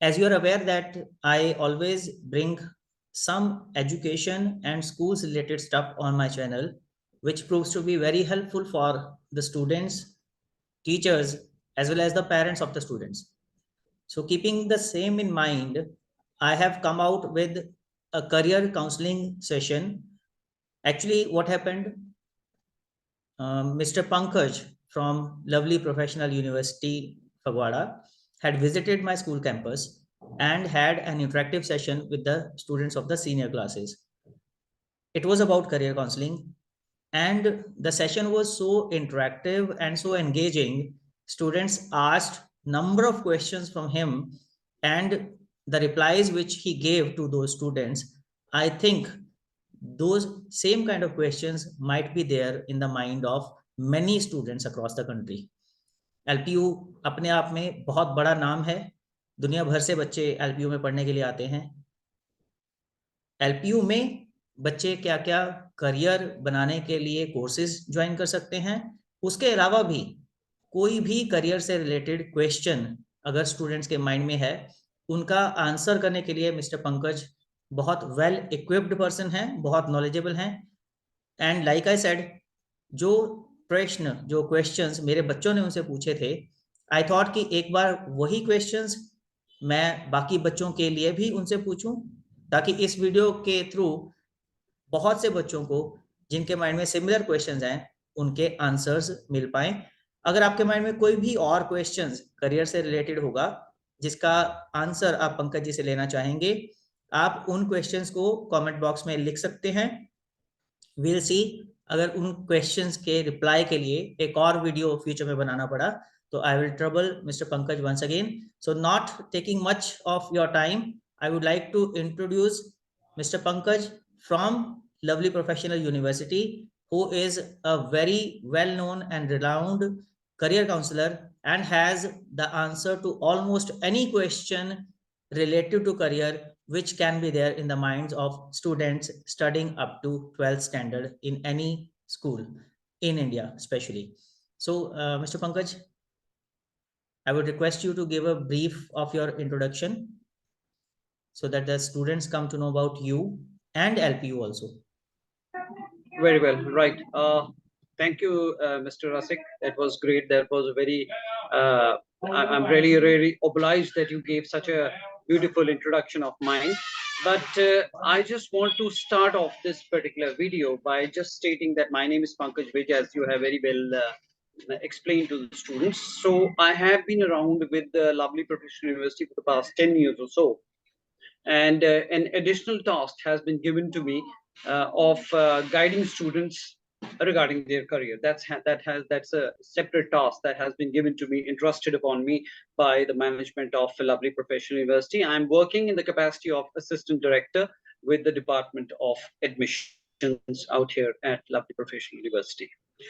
as you are aware that I always bring some education and schools related stuff on my channel, which proves to be very helpful for the students, teachers, as well as the parents of the students. So keeping the same in mind, I have come out with a career counseling session. Actually, what happened? Mr. Pankaj from lovely Professional University, Fagwada, had visited my school campus and had an interactive session with the students of the senior classes. It was about career counseling, and the session was so interactive and so engaging. Students asked number of questions from him, and the replies which he gave to those students, I think those same kind of questions might be there in the mind of many students across the country. LPU अपने आप में बहुत बड़ा नाम है, दुनिया भर से बच्चे एलपीयू में पढ़ने के लिए आते हैं. एलपीयू में बच्चे क्या क्या करियर बनाने के लिए कोर्सेज ज्वाइन कर सकते हैं. उसके अलावा भी कोई भी करियर से रिलेटेड क्वेश्चन अगर स्टूडेंट्स के माइंड में है, उनका आंसर करने के लिए मिस्टर पंकज बहुत वेल इक्विप्ड पर्सन है, बहुत नॉलेजेबल हैं. एंड लाइक आई सेड, जो प्रश्न, जो क्वेश्चंस मेरे बच्चों ने उनसे पूछे थे, आई थॉट कि एक बार वही क्वेश्चंस मैं बाकी बच्चों के लिए भी उनसे पूछूं, ताकि इस वीडियो के थ्रू बहुत से बच्चों को जिनके माइंड में सिमिलर क्वेश्चंस हैं, उनके आंसर्स मिल पाए. अगर आपके माइंड में कोई भी और क्वेश्चंस करियर से रिलेटेड होगा जिसका आंसर आप पंकज जी से लेना चाहेंगे, आप उन क्वेश्चंस को कमेंट बॉक्स में लिख सकते हैं. विल सी, अगर उन क्वेश्चंस के रिप्लाई के लिए एक और वीडियो फ्यूचर में बनाना पड़ा तो I will trouble mister Pankaj once again. So not taking much of your time, I would like to introduce Mr. Pankaj from Lovely Professional University, who is a very well-known and renowned career counselor and has the answer to almost any question related to career which can be there in the minds of students studying up to 12th standard in any school in India especially. So, Mr. Pankaj, I would request you to give a brief of your introduction, so that the students come to know about you and LPU also. Very well, right. Thank you, Mr. Rasik. That was great. That was a very, I'm really, really obliged that you gave such a beautiful introduction of mine. But I just want to start off this particular video by just stating that my name is Pankaj Vij, as you have very well explained to the students. So I have been around with the lovely Professional University for the past 10 years or so. And an additional task has been given to me of guiding students regarding their career. That's a separate task that has been given to me, entrusted upon me by the management of Lovely Professional University. I'm working in the capacity of assistant director with the Department of Admissions out here at Lovely Professional University.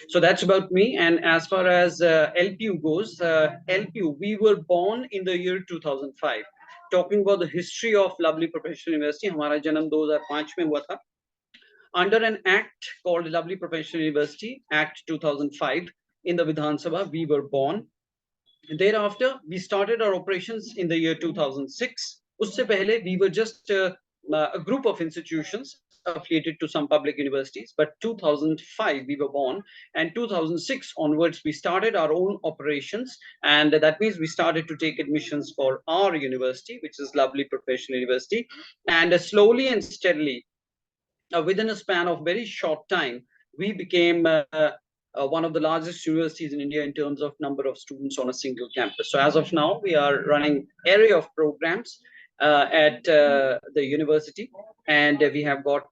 So that's about me. And as far as LPU goes, LPU, we were born in the year 2005. Talking about the history of Lovely Professional University, हमारा जन्म 2005 में हुआ था. Under an act called Lovely Professional University Act 2005, in the Vidhan Sabha, we were born. Thereafter, we started our operations in the year 2006. उससे पहले we were just a group of institutions affiliated to some public universities, but 2005 we were born, and 2006 onwards we started our own operations, and that means we started to take admissions for our university, which is Lovely Professional University. And slowly and steadily, within a span of very short time, we became one of the largest universities in India in terms of number of students on a single campus. So as of now, we are running array of programs at the university, and we have got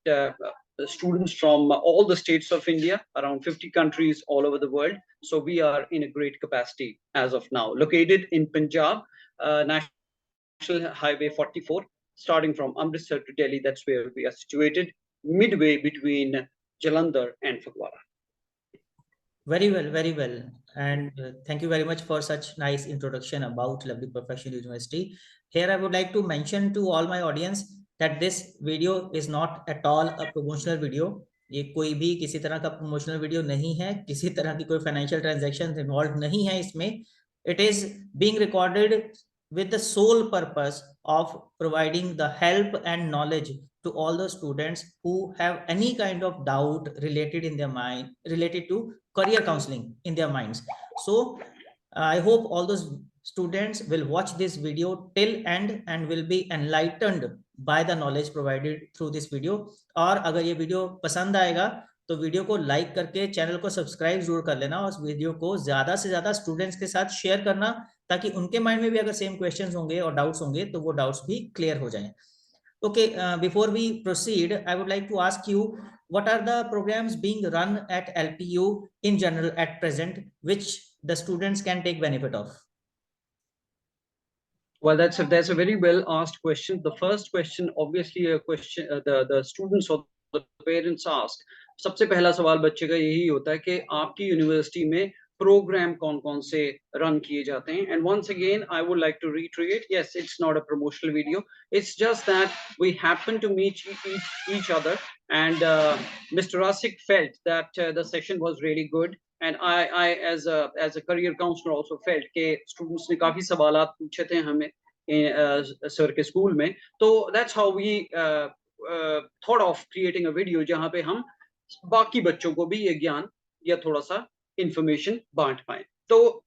students from all the states of India, around 50 countries all over the world. So we are in a great capacity as of now, located in Punjab, National Highway 44, starting from Amritsar to Delhi. That's where we are situated, midway between Jalandhar and Fagwara. Very well, very well. And thank you very much for such nice introduction about Lovely Professional University. Here I would like to mention to all my audience that this video is not at all a promotional video. ये कोई भी किसी तरह का promotional video नहीं है, किसी तरह की कोई financial transactions involved नहीं है इसमें. It is being recorded with the sole purpose of providing the help and knowledge to all the students who have any kind of doubt related in their mind, related to career counseling in their minds. So I hope all those students will watch this video till end and will be enlightened by the knowledge provided through this video. और अगर ये video पसंद आएगा तो video को like करके channel को subscribe जरूर कर लेना और उस वीडियो को ज्यादा से ज्यादा स्टूडेंट्स के साथ शेयर करना, ताकि उनके माइंड में भी अगर सेम क्वेश्चंस होंगे और डाउट्स होंगे तो वो डाउट्स भी क्लियर हो जाएं. Okay, before we proceed, I would like to ask you, what are the programs being run at LPU in general at present, which the students can take benefit of? Well, that's a very well asked question. The first question, obviously, a question the students or the parents ask. सबसे पहला सवाल बच्चे का यही होता है कि आपकी यूनिवर्सिटी में प्रोग्राम कौन-कौन से रन किए जाते हैं. And once again, I would like to reiterate, yes, it's not a promotional video. It's just that we happen to meet each other, and Mr. Rasik felt that the session was really good. And I as a career counselor also felt कि students ने काफी सवालात पूछे थे हमें sir के school में. तो that's how we thought of creating a video जहाँ पे हम बाकी बच्चों को भी ये ज्ञान या थोड़ा सा information बांट पाए. तो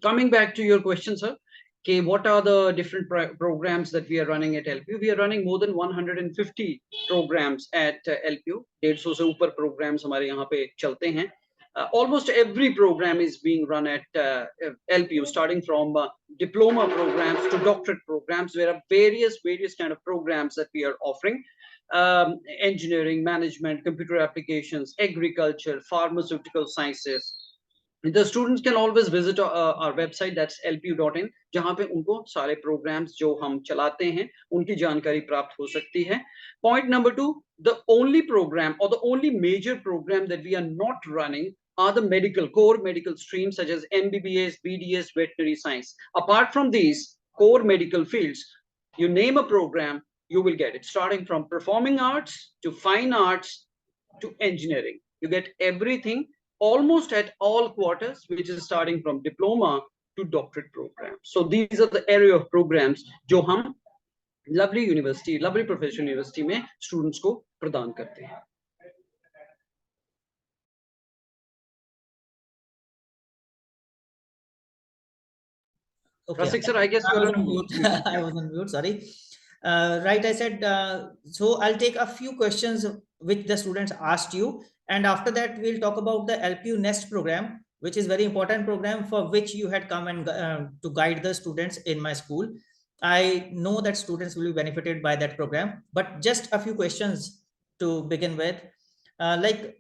coming back to your question, sir, okay, what are the different programs that we are running at LPU? We are running more than 150 programs at LPU. 150 से ऊपर programs हमारे यहाँ पे चलते हैं. Almost every program is being run at LPU, starting from diploma programs to doctorate programs. There are various kind of programs that we are offering. Engineering, management, computer applications, agriculture, pharmaceutical sciences. The students can always visit our website, that's lpu.in, जहाँ पे उनको सारे programs जो हम चलाते हैं उनकी जानकारी प्राप्त हो सकती है. Point number 2, the only program or the only major program that we are not running are the core medical streams such as MBBS, BDS, veterinary science. Apart from these core medical fields, you name a program, you will get it, starting from performing arts to fine arts to engineering. You get everything almost at all quarters, which is starting from diploma to doctorate programs. So these are the area of programs जो हम lovely professional university में students को प्रदान करते हैं. Okay. Rasik sir, I guess you are on mute. I was on mute, sorry. Right, I said, so I'll take a few questions which the students asked you, and after that we'll talk about the LPU Nest program, which is very important program for which you had come and to guide the students in my school. I know that students will be benefited by that program, but just a few questions to begin with. Like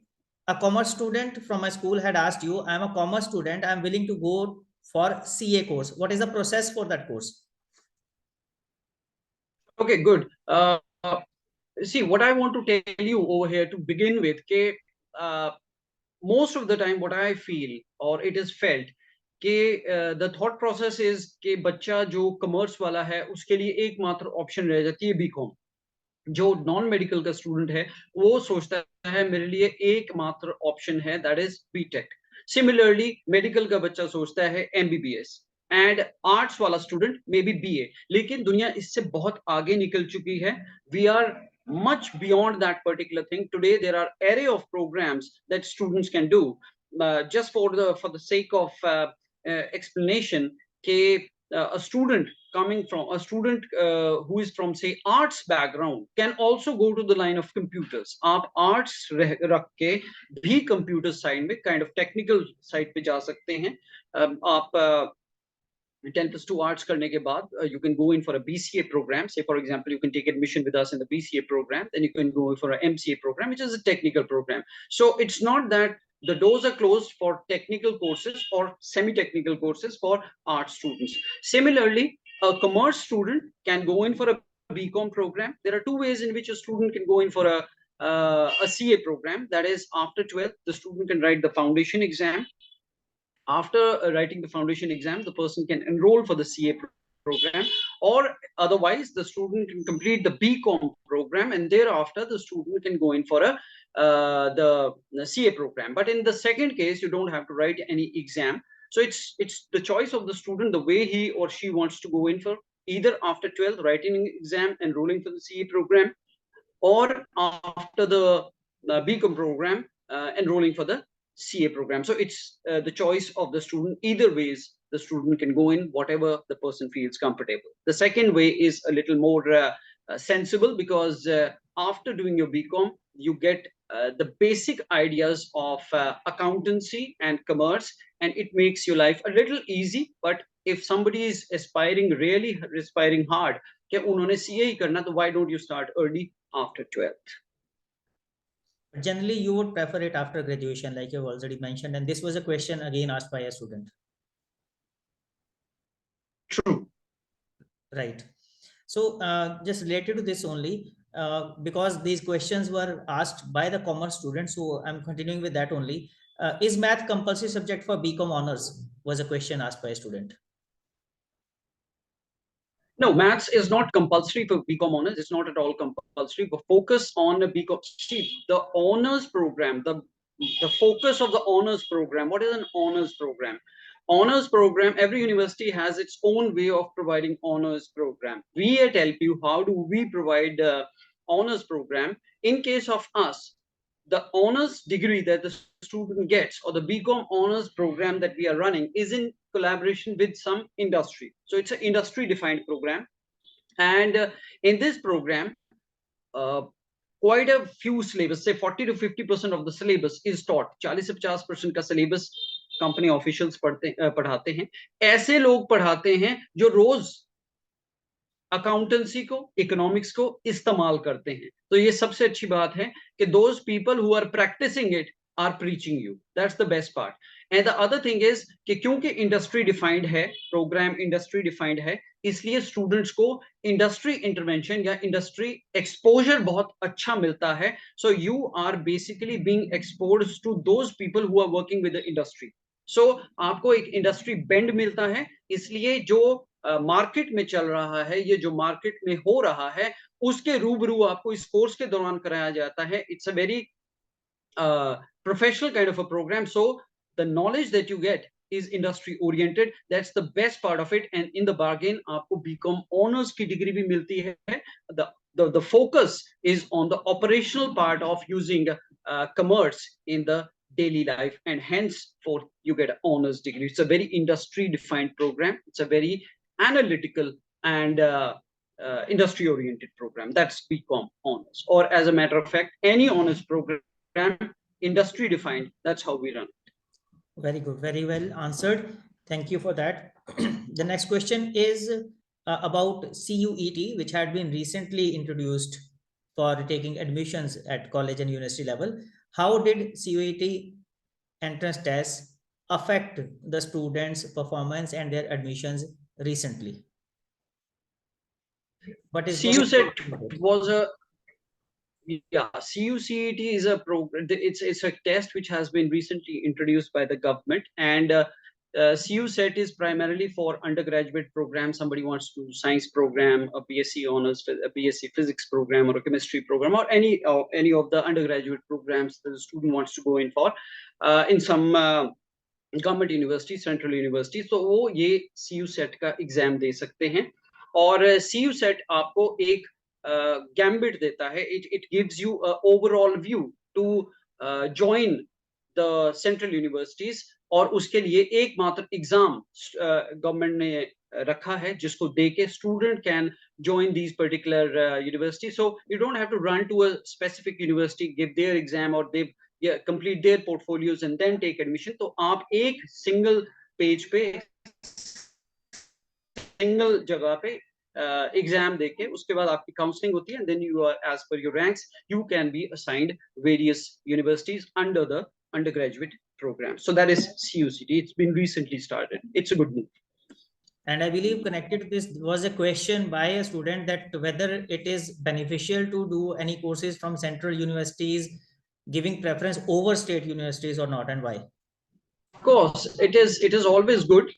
a commerce student from my school had asked you, I'm a commerce student, I'm willing to go for CA course. What is the process for that course? Okay, good. See, what I want to tell you over here to begin with, most of the time what I feel or it is felt the thought process is कि बच्चा जो commerce वाला है उसके लिए एकमात्र option रह जाती है बीकॉम. जो नॉन मेडिकल का स्टूडेंट है वो सोचता है मेरे लिए एकमात्र ऑप्शन है that is BTech. Similarly medical का बच्चा सोचता है एमबीबीएस, एंड आर्ट्स वाला स्टूडेंट मे बी बीए. लेकिन दुनिया इससे बहुत आगे निकल चुकी है. We are much beyond that particular thing. Today there are array of programs that students can do. Just for the sake of explanation, a student who is from say arts background can also go to the line of computers. आप arts रख के भी computer side में kind of technical side पे जा सकते हैं. आप 10+2 arts करने के बाद you can go in for a BCA program. Say for example you can take admission with us in the BCA program, then you can go for a MCA program, which is a technical program. So it's not that the doors are closed for technical courses or semi-technical courses for art students. Similarly, a commerce student can go in for a BCom program. There are two ways in which a student can go in for a CA program. That is, after 12th, the student can write the foundation exam. After writing the foundation exam, the person can enroll for the CA program, or otherwise the student can complete the BCom program, and thereafter the student can go in for the CA program. But in the second case, you don't have to write any exam. So it's the choice of the student, the way he or she wants to go in for, either after 12th writing exam, enrolling for the CA program, or after the BCom program, enrolling for the CA program. So it's the choice of the student. Either ways, the student can go in whatever the person feels comfortable. The second way is a little more sensible, because after doing your BCom, you get the basic ideas of accountancy and commerce, and it makes your life a little easy. But if somebody is aspiring, really aspiring hard, कि उन्होंने CA ही करना, तो why don't you start early after 12th? Generally, you would prefer it after graduation, like you've already mentioned, and this was a question again asked by a student. True. Right. So just related to this only, because these questions were asked by the commerce students, so I'm continuing with that only. Is math compulsory subject for BCom honors? Was a question asked by a student. No, maths is not compulsory for BCom honors. It's not at all compulsory. But focus on the BCom. See, the honors program, the focus of the honors program. What is an honors program? Honors program, every university has its own way of providing honors program. We at LPU, how do we provide honors program? In case of us, the honors degree that the student gets, or the BCom honors program that we are running, is in collaboration with some industry. So it's an industry defined program. And in this program, quite a few syllabus, say 40 to 50% of the syllabus is taught. 40 से 50% का syllabus company officials पढ़ाते हैं. ऐसे लोग पढ़ाते हैं जो रोज accountancy को, इकोनॉमिक्स को इस्तेमाल करते हैं. तो ये सबसे अच्छी बात है कि those people who are practising it are preaching you. That's the best part. And the other thing is कि क्योंकि इंडस्ट्री डिफाइंड है, प्रोग्राम इंडस्ट्री डिफाइंड है, इसलिए स्टूडेंट्स को इंडस्ट्री इंटरवेंशन या इंडस्ट्री एक्सपोजर बहुत अच्छा मिलता है. So you are basically being exposed to those people who are working with the industry. So आपको एक इंडस्ट्री बेंड मिलता है. इसलिए जो मार्केट में चल रहा है, ये जो मार्केट में हो रहा है, उसके रूबरू आपको इस कोर्स के दौरान कराया जाता है. It's a very professional kind of a programme. So the knowledge that you get is industry oriented. That's the best part of it. And in the bargain, आपको BCom honors की डिग्री भी मिलती है. The focus is on the operational part of using commerce in the daily life, and hence for you get an honors degree. It's a very industry defined program. It's a very analytical and industry oriented program. That's BCom honors, or as a matter of fact, any honors program, industry defined. That's how we run. Very good, very well answered. Thank you for that. The next question is about CUET, which had been recently introduced for taking admissions at college and university level. How did CUET entrance tests affect the students' performance and their admissions recently? What is CUCET was a CUCET is a program. It's a test which has been recently introduced by the government, and CUCET is primarily for undergraduate programs. Somebody wants to do science program, a BSc honors, a BSc physics program, or a chemistry program, or any of the undergraduate programs that the student wants to go in for in some government university, central university. तो वो ये CUCET का exam दे सकते हैं. और CUCET आपको एक gambit देता है. It gives you a overall view to join the central universities. और उसके लिए एकमात्र एग्जाम गवर्नमेंट ने रखा है जिसको दे के student can join these particular universities. So you don't have to run to a specific university, give their exam, or they complete their portfolios and then take admission. तो आप एक single page पे, single जगह पे exam देके उसके बाद आपकी काउंसलिंग होती है, and then you are, as per your ranks, you can be assigned various universities under the undergraduate program. So that is CUCT. It's been recently started. It's a good move. And I believe connected to this was a question by a student that whether it is beneficial to do any courses from central universities, giving preference over state universities or not, and why. course, it is always good.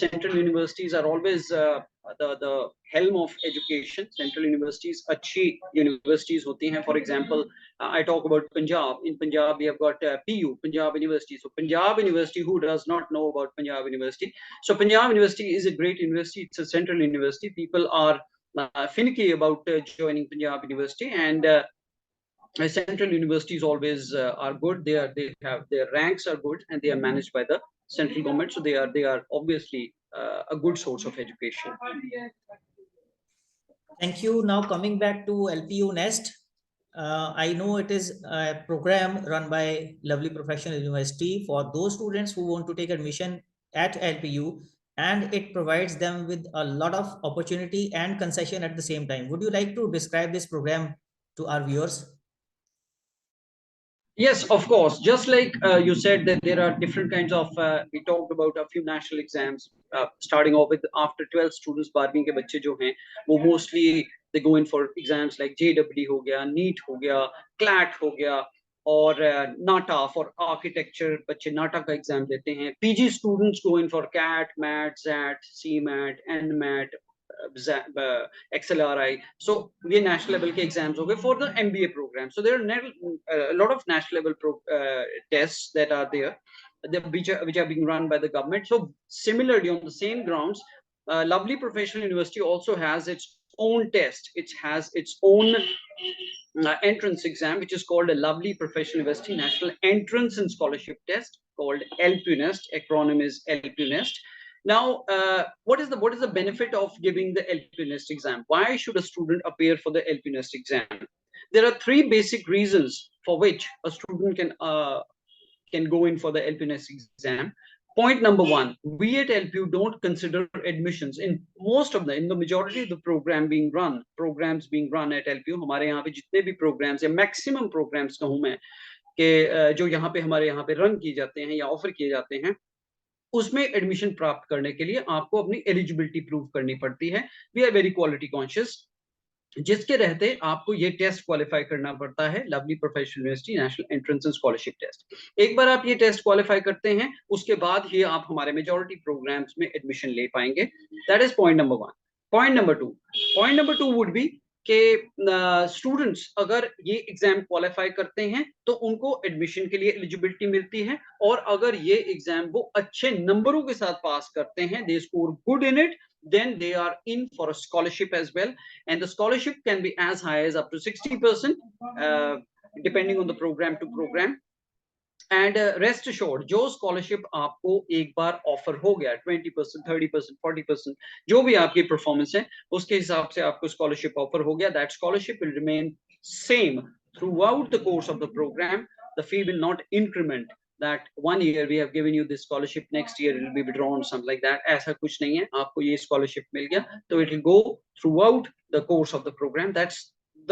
Central universities are always the helm of education. Central universities अच्छी universities होती हैं. For example, I talk about Punjab. In Punjab, we have got PU, Punjab University. So Punjab University, who does not know about Punjab University? So Punjab University is a great university. It's a central university. People are finicky about joining Punjab University, and central universities always are good. They have their ranks are good, and they are managed by the central government. So they are obviously a good source of education. Thank you. Now coming back to LPU Nest, I know it is a program run by Lovely Professional University for those students who want to take admission at LPU, and it provides them with a lot of opportunity and concession at the same time. Would you like to describe this program to our viewers? Yes, of course. Just like you said that there are different kinds of, we talked about a few national exams, starting off with after 12 students, 12वीं के बच्चे जो हैं, वो mostly they go in for exams like JEE हो गया, NEET हो गया, CLAT हो गया, और NATA for architecture, बच्चे NATA का exam देते हैं. PG students go in for CAT, MAT, ZAT, CMAT, NMAT, XLRI. So ये national level के exams हो गए for the MBA program. So there are a lot of national level tests that are there, which are being run by the government. So similarly, on the same grounds, Lovely Professional University also has its own test. It has its own entrance exam, which is called a Lovely Professional University National Entrance and Scholarship Test, called LPUNEST. Acronym is LPUNEST. Now, what is the benefit of giving the LPUNEST exam? Why should a student appear for the LPUNEST exam? There are three basic reasons for which a student can go in for the LPUNEST exam. Point number one, we at LPU don't consider admissions in the majority of the programs being run at LPU. हमारे यहाँ पे जितने भी programs या maximum programs कहूँ मैं कि जो यहाँ पे हमारे यहाँ पे run किए जाते हैं या offer किए जाते हैं, उसमें एडमिशन प्राप्त करने के लिए आपको अपनी एलिजिबिलिटी प्रूव करनी पड़ती है. We are very quality conscious, जिसके रहते आपको ये टेस्ट क्वालिफाई करना पड़ता है, Lovely Professional University national entrance and scholarship test. एक बार आप ये टेस्ट क्वालिफाई करते हैं, उसके बाद ही आप हमारे मेजॉरिटी प्रोग्राम्स में एडमिशन ले पाएंगे. That is point number one. Point number two would be कि स्टूडेंट्स अगर ये एग्जाम क्वालिफाई करते हैं तो उनको एडमिशन के लिए एलिजिबिलिटी मिलती है, और अगर ये एग्जाम वो अच्छे नंबरों के साथ पास करते हैं, they score good in it, then they are in for a scholarship as well, and the scholarship can be as high as up to 60%, depending on the program to program. And rest assured, जो scholarship आपको एक बार offer हो गया 20%, 30%, 40%, जो भी आपकी performance है उसके हिसाब से आपको स्कॉलरशिप ऑफर हो गया, that scholarship will remain same throughout the course of the program. The fee will not increment, that 1 year we have given you this scholarship, next year it will be withdrawn, something like that. ऐसा कुछ नहीं है, आपको ये scholarship मिल गया तो it will go throughout the course of the program. That's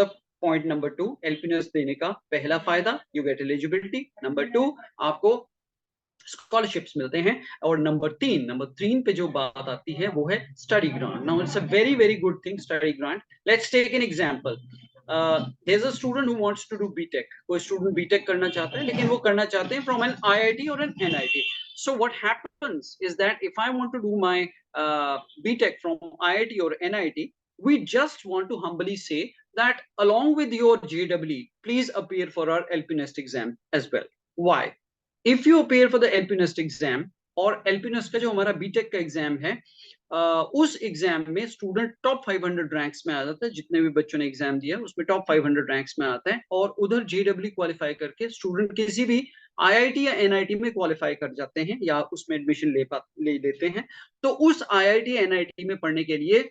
the point number two. LPNS देने का पहला फायदा, you get eligibility. Number two, आपको स्कॉलरशिप्स मिलते हैं. और नंबर तीन पे जो बात आती है वो है study grant. Now it's a very very good thing, study grant. Let's take an example. there's a student who wants to do B.Tech. कोई स्टूडेंट B.Tech करना चाहता है, लेकिन वो करना चाहते हैं from an IIT or an NIT. So what happens is that if I want to do my B.Tech from IIT or NIT, we just want to humbly say that along with your JEE, please appear for our LPNEST exam as well. Why? If you appear for the LPNEST exam, और LPNEST का जो हमारा B.Tech का exam है, उस exam में student top 500 ranks में आ जाता है. जितने भी बच्चों ने एग्जाम दिया उसमें टॉप 500 रैंक्स में आता है, और उधर JEE क्वालिफाई करके स्टूडेंट किसी भी IIT या NIT में क्वालिफाई कर जाते हैं या उसमें एडमिशन ले लेते हैं. तो उस IIT NIT में पढ़ने के लिए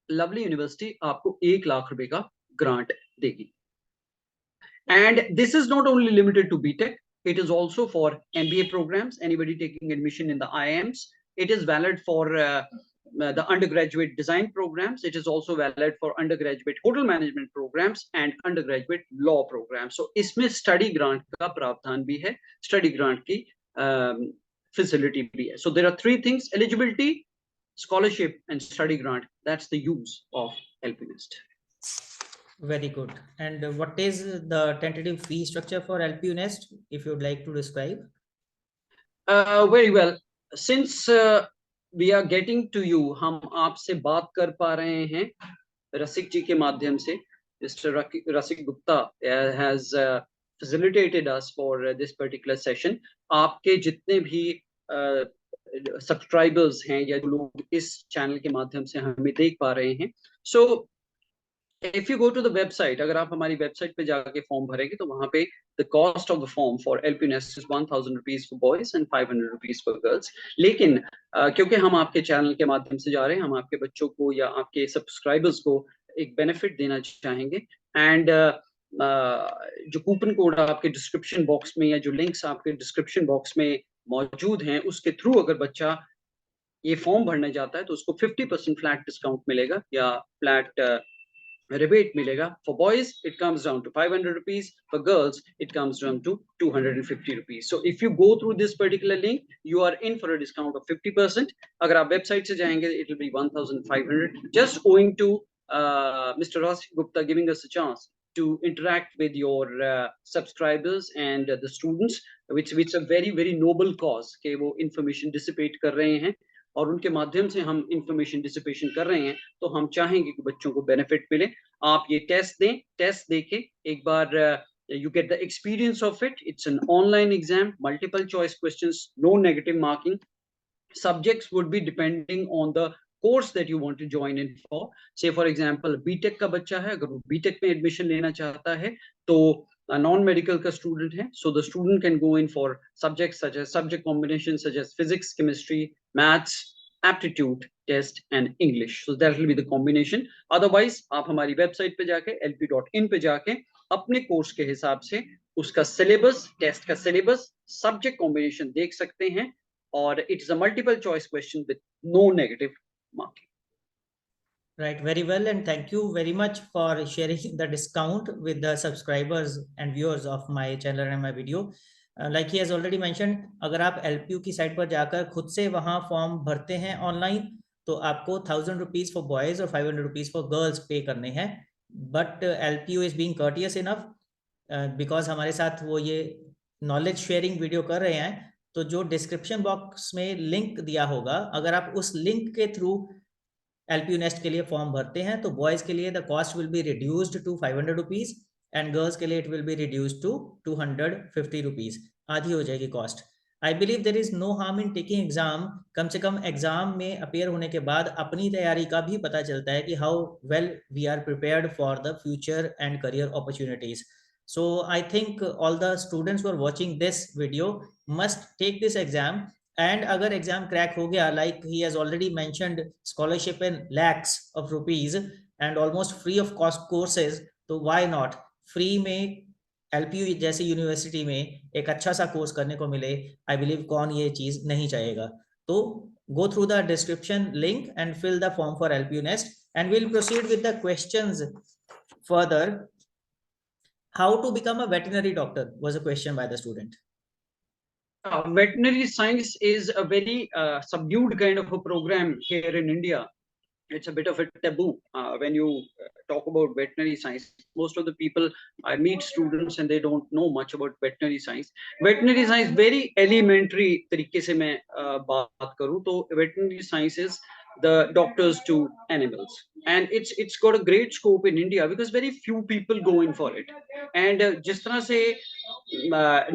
लवली यूनिवर्सिटी आपको 1 लाख रुपए का ग्रांट देगी. And this is not only limited to B.Tech. It is also for MBA programs, anybody taking admission in the IIMs. It is valid for the undergraduate design programs. It is also valid for undergraduate hotel management programs and undergraduate law programs. So इसमें study grant का प्रावधान भी है, study grant की facility भी है. So there are three things: eligibility, scholarship, and study grant. That's the use of LPNEST. Very good. And what is the tentative fee structure for LPU Nest, if you'd like to describe? Very well. Since we are getting to you, हम आपसे बात कर पा रहे हैं रसिक जी के माध्यम से. Mr. Rasik Gupta has facilitated us for this particular session. आपके जितने भी सब्सक्राइबर्स हैं या जो लोग इस चैनल के माध्यम से हमें देख पा रहे हैं, so if you go to the website, अगर आप हमारी वेबसाइट पे जाके फॉर्म भरेंगे तो वहां पे the cost of the form for LP Nest is 1000 rupees for boys and 500 rupees for girls. लेकिन क्योंकि हम आपके चैनल के माध्यम से जा रहे हैं, हम आपके बच्चों को या आपके सब्सक्राइबर्स को एक बेनिफिट देना चाहेंगे. एंड जो कूपन कोड आपके डिस्क्रिप्शन बॉक्स में या जो लिंक्स आपके डिस्क्रिप्शन बॉक्स में मौजूद हैं, उसके थ्रू अगर बच्चा ये फॉर्म भरने जाता है तो उसको 50% फ्लैट डिस्काउंट मिलेगा या flat rebate milega. For boys it comes down to 500 rupees, for girls it comes down to 250 rupees. So if you go through this particular link, you are in for a discount of 50%. agar aap website se jayenge it will be 1500, just owing to Mr. Rasik Gupta giving us a chance to interact with your subscribers and the students, which a very very noble cause ke wo information dissipate kar rahe hain और उनके माध्यम से हम information dissipation कर रहे हैं, तो हम चाहेंगे कि बच्चों को बेनिफिट मिले. आप ये टेस्ट दें, टेस्ट देके एक बार you get the experience of it. It's an online exam, multiple choice questions, no negative marking. Subjects would be depending on the course that you want to join in for. Say for example B.Tech का बच्चा है, अगर वो B.Tech में admission लेना चाहता है तो नॉन मेडिकल का स्टूडेंट है, so the student can go in for subjects such as subject combinations such as physics, chemistry, maths, aptitude test and English. So that will be the combination. Otherwise आप हमारी website पे जाके lp.in पे जाके अपने course के हिसाब से उसका सिलेबस, टेस्ट का सिलेबस, सब्जेक्ट कॉम्बिनेशन देख सकते हैं, और it is a multiple choice question with no negative marking. Right, very well, and thank you very much for sharing the discount with the subscribers and viewers of my channel and my video. Like he has already mentioned, अगर आप LPU की site पर जाकर खुद से वहाँ form भरते हैं ऑनलाइन तो आपको 1000 रुपीज फॉर बॉयज और 500 रुपीज फॉर गर्ल्स पे करने हैं. But LPU is being courteous enough because हमारे साथ वो ये नॉलेज शेयरिंग वीडियो कर रहे हैं, तो जो डिस्क्रिप्शन बॉक्स में लिंक दिया होगा, अगर आप उस लिंक के थ्रू LPU नेस्ट के लिए फॉर्म भरते हैं तो बॉयज के लिए the cost will be reduced to 500 rupees and girls के लिए it will be reduced to 250 rupees. आधी हो जाएगी cost. I believe there is no harm in taking exam. कम से कम एग्जाम में अपेयर होने के बाद अपनी तैयारी का भी पता चलता है कि how well we are prepared for the future and career opportunities. So I think all the students who are watching this video must take this exam. And अगर एग्जाम क्रैक हो गया, like he has already mentioned, scholarship in lakhs of rupees and almost free of cost courses, तो why not free में LPU जैसी university में एक अच्छा सा कोर्स करने को मिले. आई बिलीव कौन ये चीज नहीं चाहेगा. तो go through the description link and fill the form for LPU Nest, and we'll proceed with the questions further. How to become a veterinary doctor was a question by the student. Veterinary science is a very subdued kind of a program here in India. It's a bit of a taboo when you talk about veterinary science. Most of the people, I meet students and they don't know much about veterinary science. Veterinary science very elementary तरीके से मैं बात करूँ तो veterinary science is the doctors to animals, and it's got a great scope in India because very few people go in for it. And जिस तरह से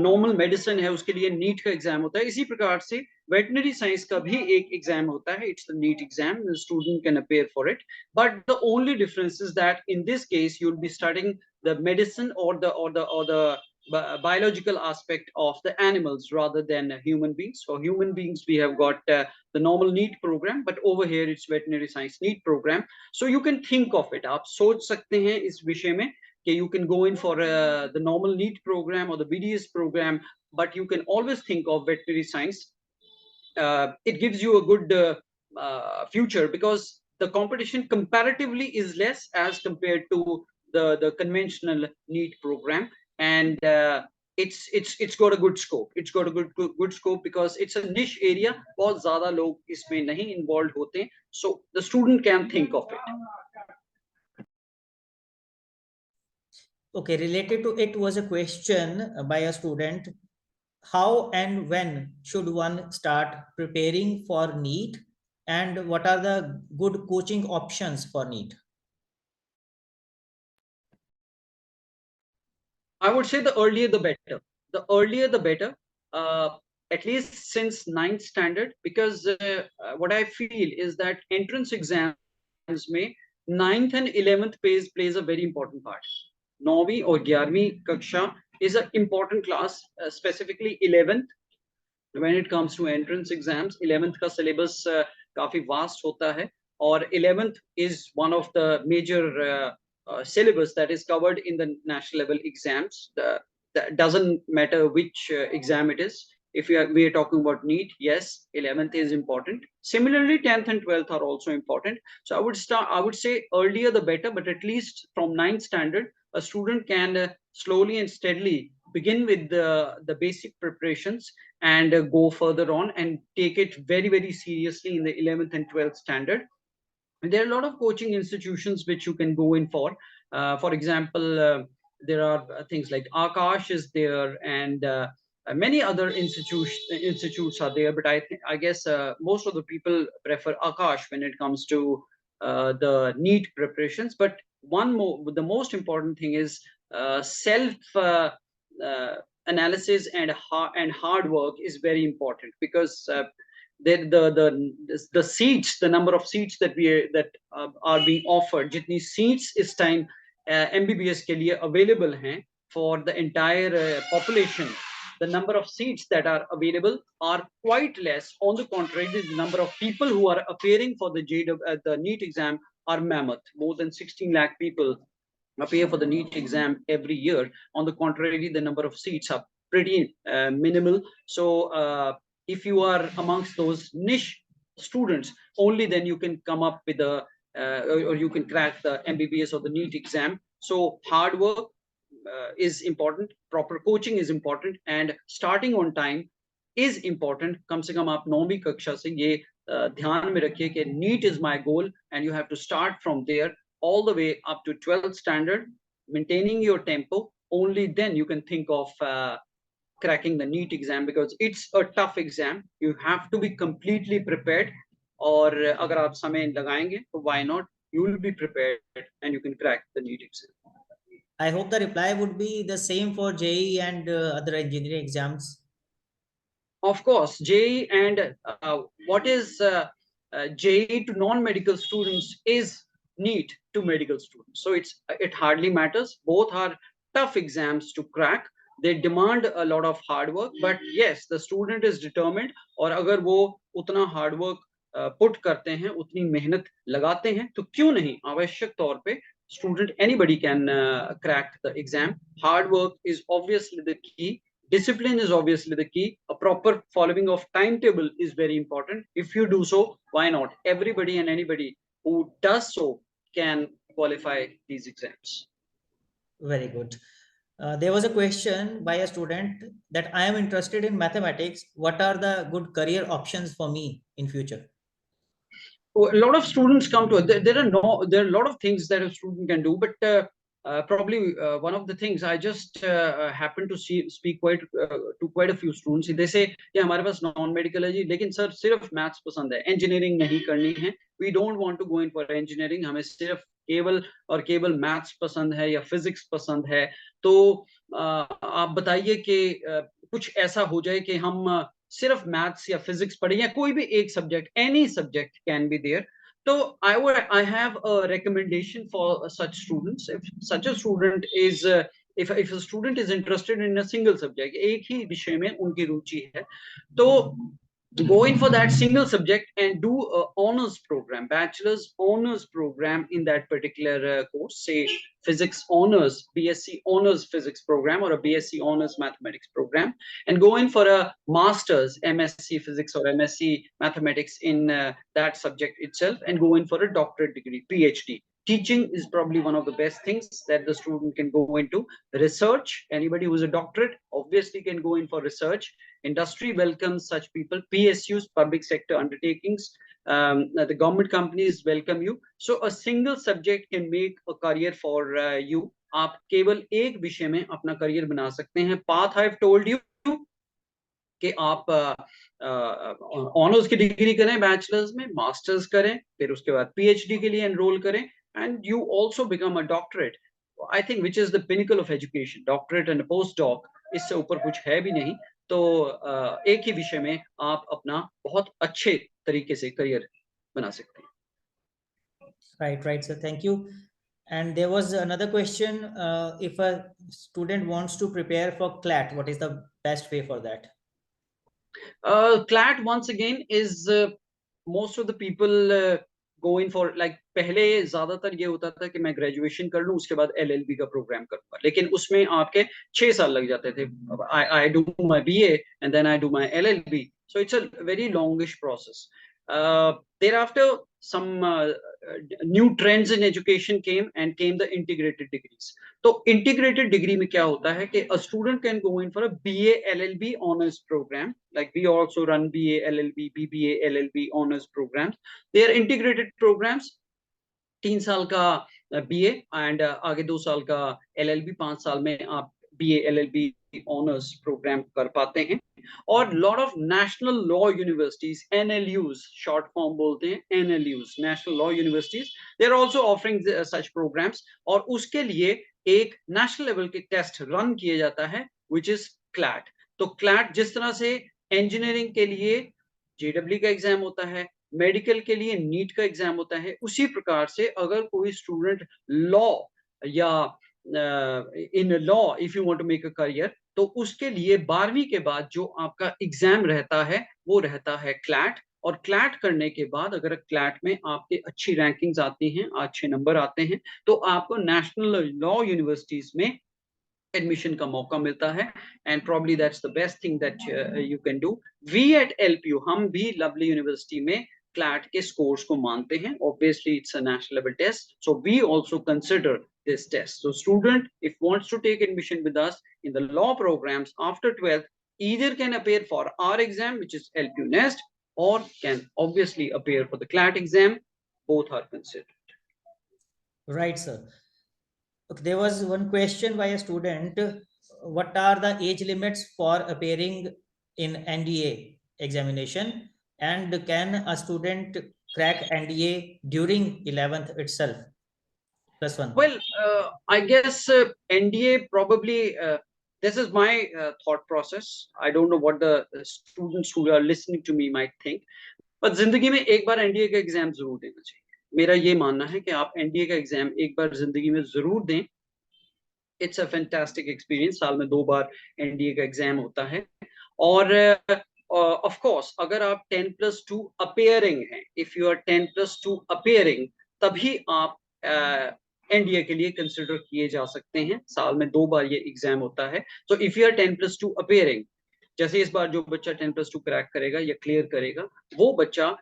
normal medicine है उसके लिए नीट का एग्जाम होता है, इसी प्रकार से वेटनरी साइंस का भी एक एग्जाम होता है. It's the NEET exam, the student can appear for it, but the only difference is that in this case you will be studying the medicine or the biological aspect of the animals rather than human beings. For human beings we have got the normal NEET program, but over here it's veterinary science NEET program. So you can think of it, आप सोच सकते हैं इस विषय में कि you can go in for the normal NEET program or the BDS program, but you can always think of veterinary science. It gives you a good future because the competition comparatively is less as compared to the conventional NEET program, and it's got a good scope. It's got a good scope because it's a niche area. बहुत ज़्यादा लोग इसमें नहीं involved होते, so the student can think of it. Okay, related to it was a question by a student. how and when should one start preparing for NEET, and what are the good coaching options for NEET? I would say the earlier the better. The earlier the better. At least since ninth standard, because what I feel is that entrance exams में ninth and 11th plays a very important part. 9वीं और 11वीं कक्षा is an important class, specifically 11th. When it comes to entrance exams, 11th का syllabus काफी vast होता है, और 11th is one of the major syllabus that is covered in the national level exams. That doesn't matter which exam it is. If we are talking about NEET, yes, 11th is important. Similarly, 10th and 12th are also important. So I would say earlier the better, but at least from 9th standard, a student can slowly and steadily begin with the basic preparations and go further on and take it very, very seriously in the 11th and 12th standard. And there are a lot of coaching institutions which you can go in for. For example, there are things like Akash is there, and many other institutes are there. But I guess most of the people prefer Akash when it comes to the NEET preparations. But the most important thing is self analysis and hard work is very important, because the seats, the number of seats that are being offered, jitni seats is time MBBS के लिए available हैं for the entire population, the number of seats that are available are quite less. On the contrary, the number of people who are appearing for the NEET exam are mammoth. More than 16 lakh people appear for the NEET exam every year. On the contrary, the number of seats are pretty minimal. So if you are amongst those niche students, only then you can come up with or you can crack the MBBS or the NEET exam. So hard work is important, proper coaching is important, and starting on time is important. कम से कम आप 9वीं कक्षा से ये ध्यान में रखिए कि NEET is my goal, and you have to start from there all the way up to 12th standard, maintaining your tempo. Only then you can think of cracking the NEET exam, because it's a tough exam. You have to be completely prepared. और अगर आप समय लगाएंगे तो why not? You will be prepared and you can crack the NEET exam. I hope the reply would be the same for JEE and other engineering exams. Of course, JEE and what is JEE to non-medical students is NEET to medical students. So it hardly matters. Both are tough exams to crack. They demand a lot of hard work. But yes, the student is determined. और अगर वो उतना hard work put करते हैं, उतनी मेहनत लगाते हैं, तो क्यों नहीं? आवश्यक तौर पे student, anybody can crack the exam. Hard work is obviously the key. Discipline is obviously the key. A proper following of timetable is very important. If you do so, why not? Everybody and anybody who does so can qualify these exams. Very good. There was a question by a student that I am interested in mathematics. What are the good career options for me in future? A lot of students come to it. There are a lot of things that a student can do, but probably one of the things I just happen to speak to quite a few students. They say, "Yeah, हमारे पास non-medical है जी, लेकिन sir सिर्फ maths पसंद है, engineering नहीं करनी है. We don't want to go in for engineering. हमें सिर्फ केवल maths पसंद है या physics पसंद है. तो आप बताइए कि कुछ ऐसा हो जाए कि हम सिर्फ मैथ्स या फिजिक्स पढ़े, या कोई भी एक subject, any subject can be there." तो I have a recommendation for such students. If such a student is if a student is interested in a single subject, एक ही विषय में उनकी रुचि है, तो go in for that single subject and do a honors program, bachelor's honors program in that particular course. Say physics honors, BSc honors physics program, or a BSc honors mathematics program, and go in for a master's MSc physics or MSc mathematics in that subject itself, and go in for a doctorate degree, PhD. Teaching is probably one of the best things that the student can go into. Research, anybody who's a doctorate obviously can go in for research. Industry welcomes such people. PSUs, public sector undertakings, the government companies welcome you. So a single subject can make a career for you. आप केवल एक विषय में अपना career बना सकते हैं. Path I've told you, कि आप ऑनर्स की डिग्री करें बैचलर्स में, मास्टर्स करें, फिर उसके बाद पीएचडी के लिए एनरोल करें, and you also become a doctorate. I think which is the pinnacle of education, doctorate and post doc, इससे ऊपर कुछ है भी नहीं। तो एक ही विषय में आप अपना बहुत अच्छे तरीके से करियर बना सकते हैं। Right, sir. Thank you. And there was another question. If a student wants to prepare for CLAT, what is the best way for that? CLAT once again is most of the people go in for like, पहले ज्यादातर ये होता था कि मैं graduation कर लूं उसके बाद एलएलबी का प्रोग्राम करूंगा, लेकिन उसमें आपके 6 साल लग जाते थे। I do my BA and then I do my LLB, so it's a very longish process. Thereafter some new trends in education came the integrated degrees. तो integrated degree में क्या होता है कि a student can go in for a BA LLB honors program, like we also run BA LLB, BBA LLB honors programs. They are integrated programs, 3 साल का BA and आगे 2 साल का एलएलबी, 5 साल में आप बीए एलएलबी ऑनर्स प्रोग्राम कर पाते हैं। और lot of national law universities, NLUs short form बोलते हैं, NLUs national law universities, they are also offering such programmes. और उसके लिए एक नेशनल लेवल के टेस्ट रन किया जाता है विच इज क्लैट। तो क्लैट जिस तरह से इंजीनियरिंग के लिए जेडब्ल्यू का एग्जाम होता है, मेडिकल के लिए नीट का एग्जाम होता है, उसी प्रकार से अगर कोई स्टूडेंट लॉ या in law if you want to make a career, तो उसके लिए 12वीं के बाद जो आपका एग्जाम रहता है वो रहता है क्लैट। और क्लैट करने के बाद अगर क्लैट में आपके अच्छी रैंकिंग्स आती हैं, अच्छे नंबर आते हैं, तो आपको नेशनल लॉ यूनिवर्सिटीज में एडमिशन का मौका मिलता है। And probably that's the best thing that you can do. We at LPU, हम भी लवली यूनिवर्सिटी में क्लैट के स्कोर्स को मानते हैं। Obviously it's a national level test, so we also consider this test. So student if wants to take admission with us in the law programs after 12th, either can appear for our exam which is LPU Nest, or can obviously appear for the CLAT exam. Both are considered. Right, sir. Okay, there was one question by a student. What are the age limits for appearing in NDA examination? And can a student crack NDA during 11th itself? +1. Well, I guess NDA probably, this is my thought process. I don't know what the students who are listening to me might think, but जिंदगी में एक बार NDA का exam जरूर देना चाहिए। मेरा ये मानना है कि आप एनडीए का एग्जाम एक बार जिंदगी में जरूर दें। It's a fantastic experience. साल में 2 बार एनडीए का एग्जाम होता है। और ऑफ कोर्स अगर आप 10+2 अपेयरिंग हैं, इफ यू आर 10+2 अपेयरिंग, तभी आप एनडीए के लिए कंसिडर किए जा सकते हैं। साल में 2 बार ये एग्जाम होता है। So if you are 10+2 appearing, जैसे इस बार जो बच्चा 10+2 क्रैक करेगा या क्लियर करेगा, वो बच्चा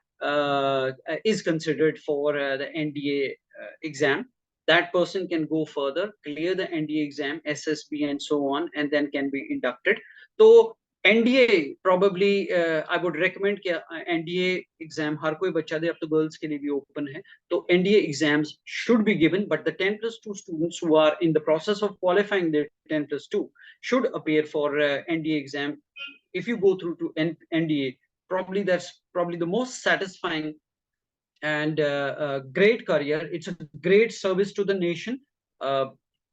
is considered for the NDA exam. That person can go further, clear the NDA exam, SSB and so on, and then can be inducted. So NDA probably I would recommend कि NDA exam हर कोई बच्चा दे, अब तो girls के लिए भी open है, तो NDA exams should be given, but the 10+2 students who are in the process of qualifying their 10+2 should appear for NDA exam. If you go through to NDA, probably that's probably the most satisfying and great career. It's a great service to the nation.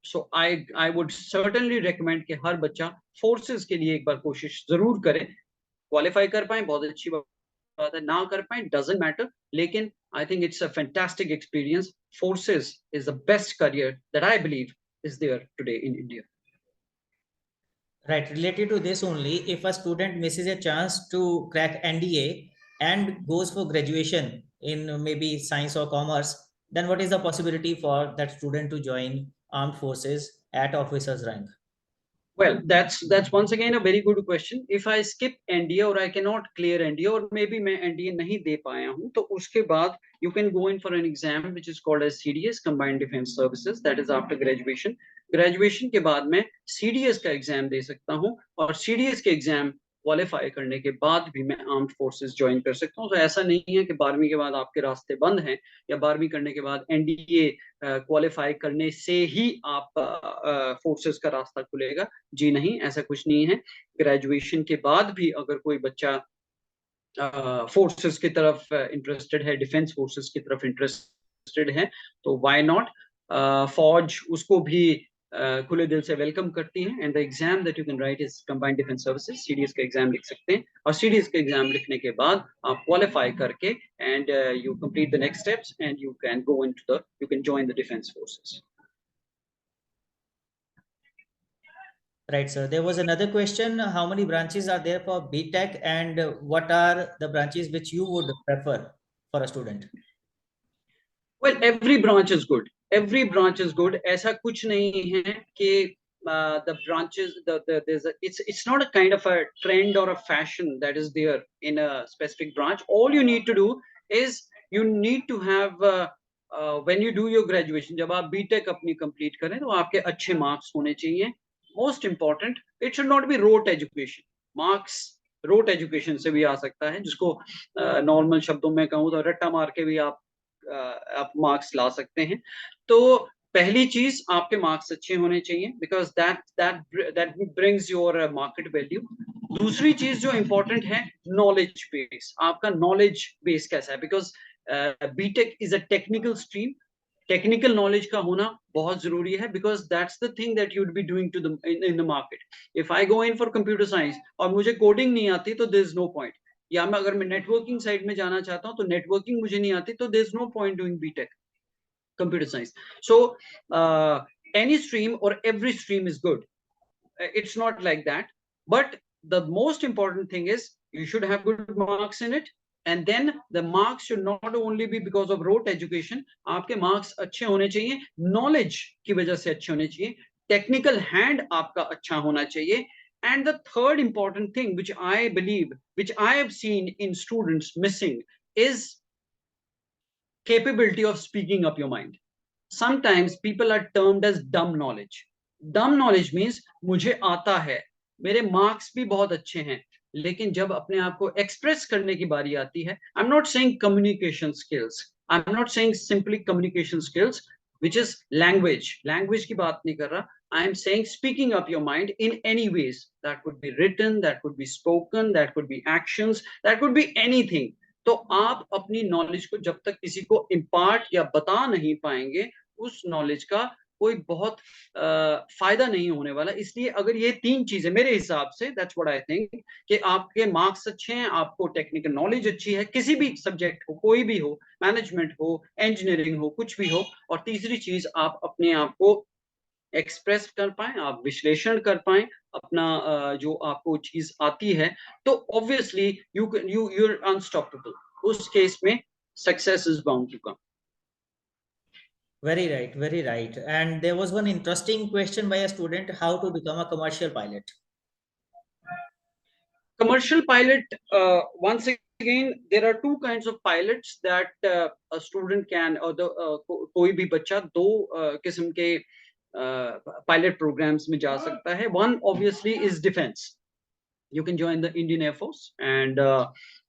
So I would certainly recommend कि हर बच्चा forces के लिए एक बार कोशिश जरूर करे। Qualify कर पाए बहुत अच्छी बात है, ना कर पाए डजंट मैटर, लेकिन I think it's a fantastic experience. Forces is the best career that I believe is there today in India. Right, related to this only, if a student misses a chance to crack NDA and goes for graduation in maybe science or commerce, then what is the possibility for that student to join armed forces at officer's rank? Well, that's once again a very good question. If I skip NDA or I cannot clear NDA, or maybe मैं NDA नहीं दे पाया हूँ, तो उसके बाद you can go in for an exam which is called as CDS, Combined Defense Services. That is after graduation. Graduation के बाद मैं CDS का एग्जाम दे सकता हूँ, और CDS के एग्जाम क्वालिफाई करने के बाद भी मैं आर्म्ड फोर्सेस ज्वाइन कर सकता हूँ। तो ऐसा नहीं है कि 12वीं के बाद आपके रास्ते बंद हैं, या 12वीं करने के बाद एनडीए क्वालिफाई करने से ही आप फोर्सेस का रास्ता खुलेगा। जी नहीं, ऐसा कुछ नहीं है। ग्रेजुएशन के बाद भी अगर कोई बच्चा फोर्सेस की तरफ इंटरेस्टेड है, डिफेंस फोर्सेस की तरफ इंटरेस्टेड है, तो व्हाई नॉट। फौज उसको भी खुले दिल से वेलकम करती है। And the exam that you can write is combined defence services, CDS का एग्जाम लिख सकते हैं, और सीडीएस का एग्जाम लिखने के बाद आप क्वालिफाई करके and you complete the next steps and you can go into the, you can join the defence forces. Right, sir. There was another question. How many branches are there for B.Tech, and what are the branches which you would prefer for a student? Well, every branch is good. Every branch is good. ऐसा कुछ नहीं है कि the branches, there's a, it's not a kind of a trend or a fashion that is there in a specific branch. All you need to do is you need to have when you do your graduation, जब आप B.Tech अपनी complete करें तो आपके अच्छे marks होने चाहिए. Most important, it should not be rote education. Marks rote education से भी आ सकता है, जिसको नॉर्मल शब्दों में कहूँ तो रट्टा मार के भी आप मार्क्स ला सकते हैं। तो पहली चीज, आपके मार्क्स अच्छे होने चाहिए, because that brings your market value. दूसरी चीज जो इंपॉर्टेंट है, नॉलेज बेस। आपका नॉलेज बेस कैसा है, because BTech is a technical stream. Technical knowledge का होना बहुत जरूरी है, because that's the thing that you would be doing to the in the market. If I go in for computer science और मुझे coding नहीं आती, तो देयर इज नो पॉइंट। या मैं अगर मैं नेटवर्किंग साइड में जाना चाहता हूं, तो नेटवर्किंग मुझे नहीं आती, तो there is no point doing BTech computer science. So any stream और every stream is good, it's not like that, but the most important thing is you should have good marks in it, and then the marks should not only be because of rote education. आपके marks अच्छे होने चाहिए, knowledge की वजह से अच्छे होने चाहिए, technical hand आपका अच्छा होना चाहिए, and the third important thing which I believe, which I have seen in students missing, is capability of speaking up your mind. Sometimes people are termed as dumb knowledge. Dumb knowledge means मुझे आता है, मेरे marks भी बहुत अच्छे हैं, लेकिन जब अपने आप को एक्सप्रेस करने की बारी आती है, I am not saying communication skills, I am not saying simply communication skills which is language की बात नहीं कर रहा, I am saying speaking up your mind in any ways. That could be written, that could be spoken, that could be actions, that could be anything. तो आप अपनी knowledge को जब तक किसी को इम्पार्ट या बता नहीं पाएंगे, उस नॉलेज का कोई बहुत फायदा नहीं होने वाला। इसलिए अगर ये तीन चीजें मेरे हिसाब से, दैट्स व्हाट आई थिंक, कि आपके मार्क्स अच्छे हैं, आपको टेक्निकल नॉलेज अच्छी है, किसी भी सब्जेक्ट हो, कोई भी हो, मैनेजमेंट हो, इंजीनियरिंग हो, कुछ भी हो, और तीसरी चीज आप अपने आप को एक्सप्रेस कर पाए, आप विश्लेषण कर पाए अपना जो आपको चीज आती है, तो ऑब्वियसली you're unstoppable. उस केस में success is bound to come. Very right, very right. And there was one interesting question by a student: how to become a commercial pilot? Commercial pilot, once again, there are two kinds of pilots that a student can, or the कोई भी बच्चा दो किस्म के pilot programs में जा सकता है. One obviously is defense. You can join the Indian Air Force and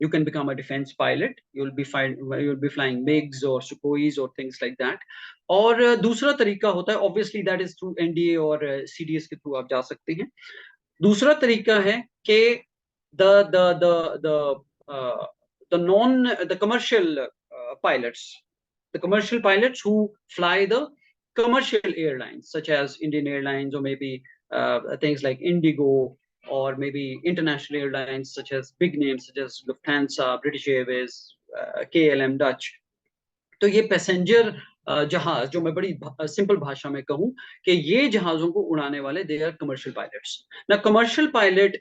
you can become a defense pilot. You'll be flying MiGs or Sukhois or things like that. और दूसरा तरीका होता है, obviously that is through NDA और CDS के through आप जा सकते हैं. दूसरा तरीका है कि the commercial pilots, the commercial pilots who fly the commercial airlines such as Indian Airlines, or maybe things like Indigo, or maybe international airlines such as big names such as Lufthansa, British Airways, KLM, Dutch. तो ये passenger जहाज, जो मैं बड़ी simple भाषा में कहूं कि ये जहाजों को उड़ाने वाले, they are commercial pilots. Now commercial pilot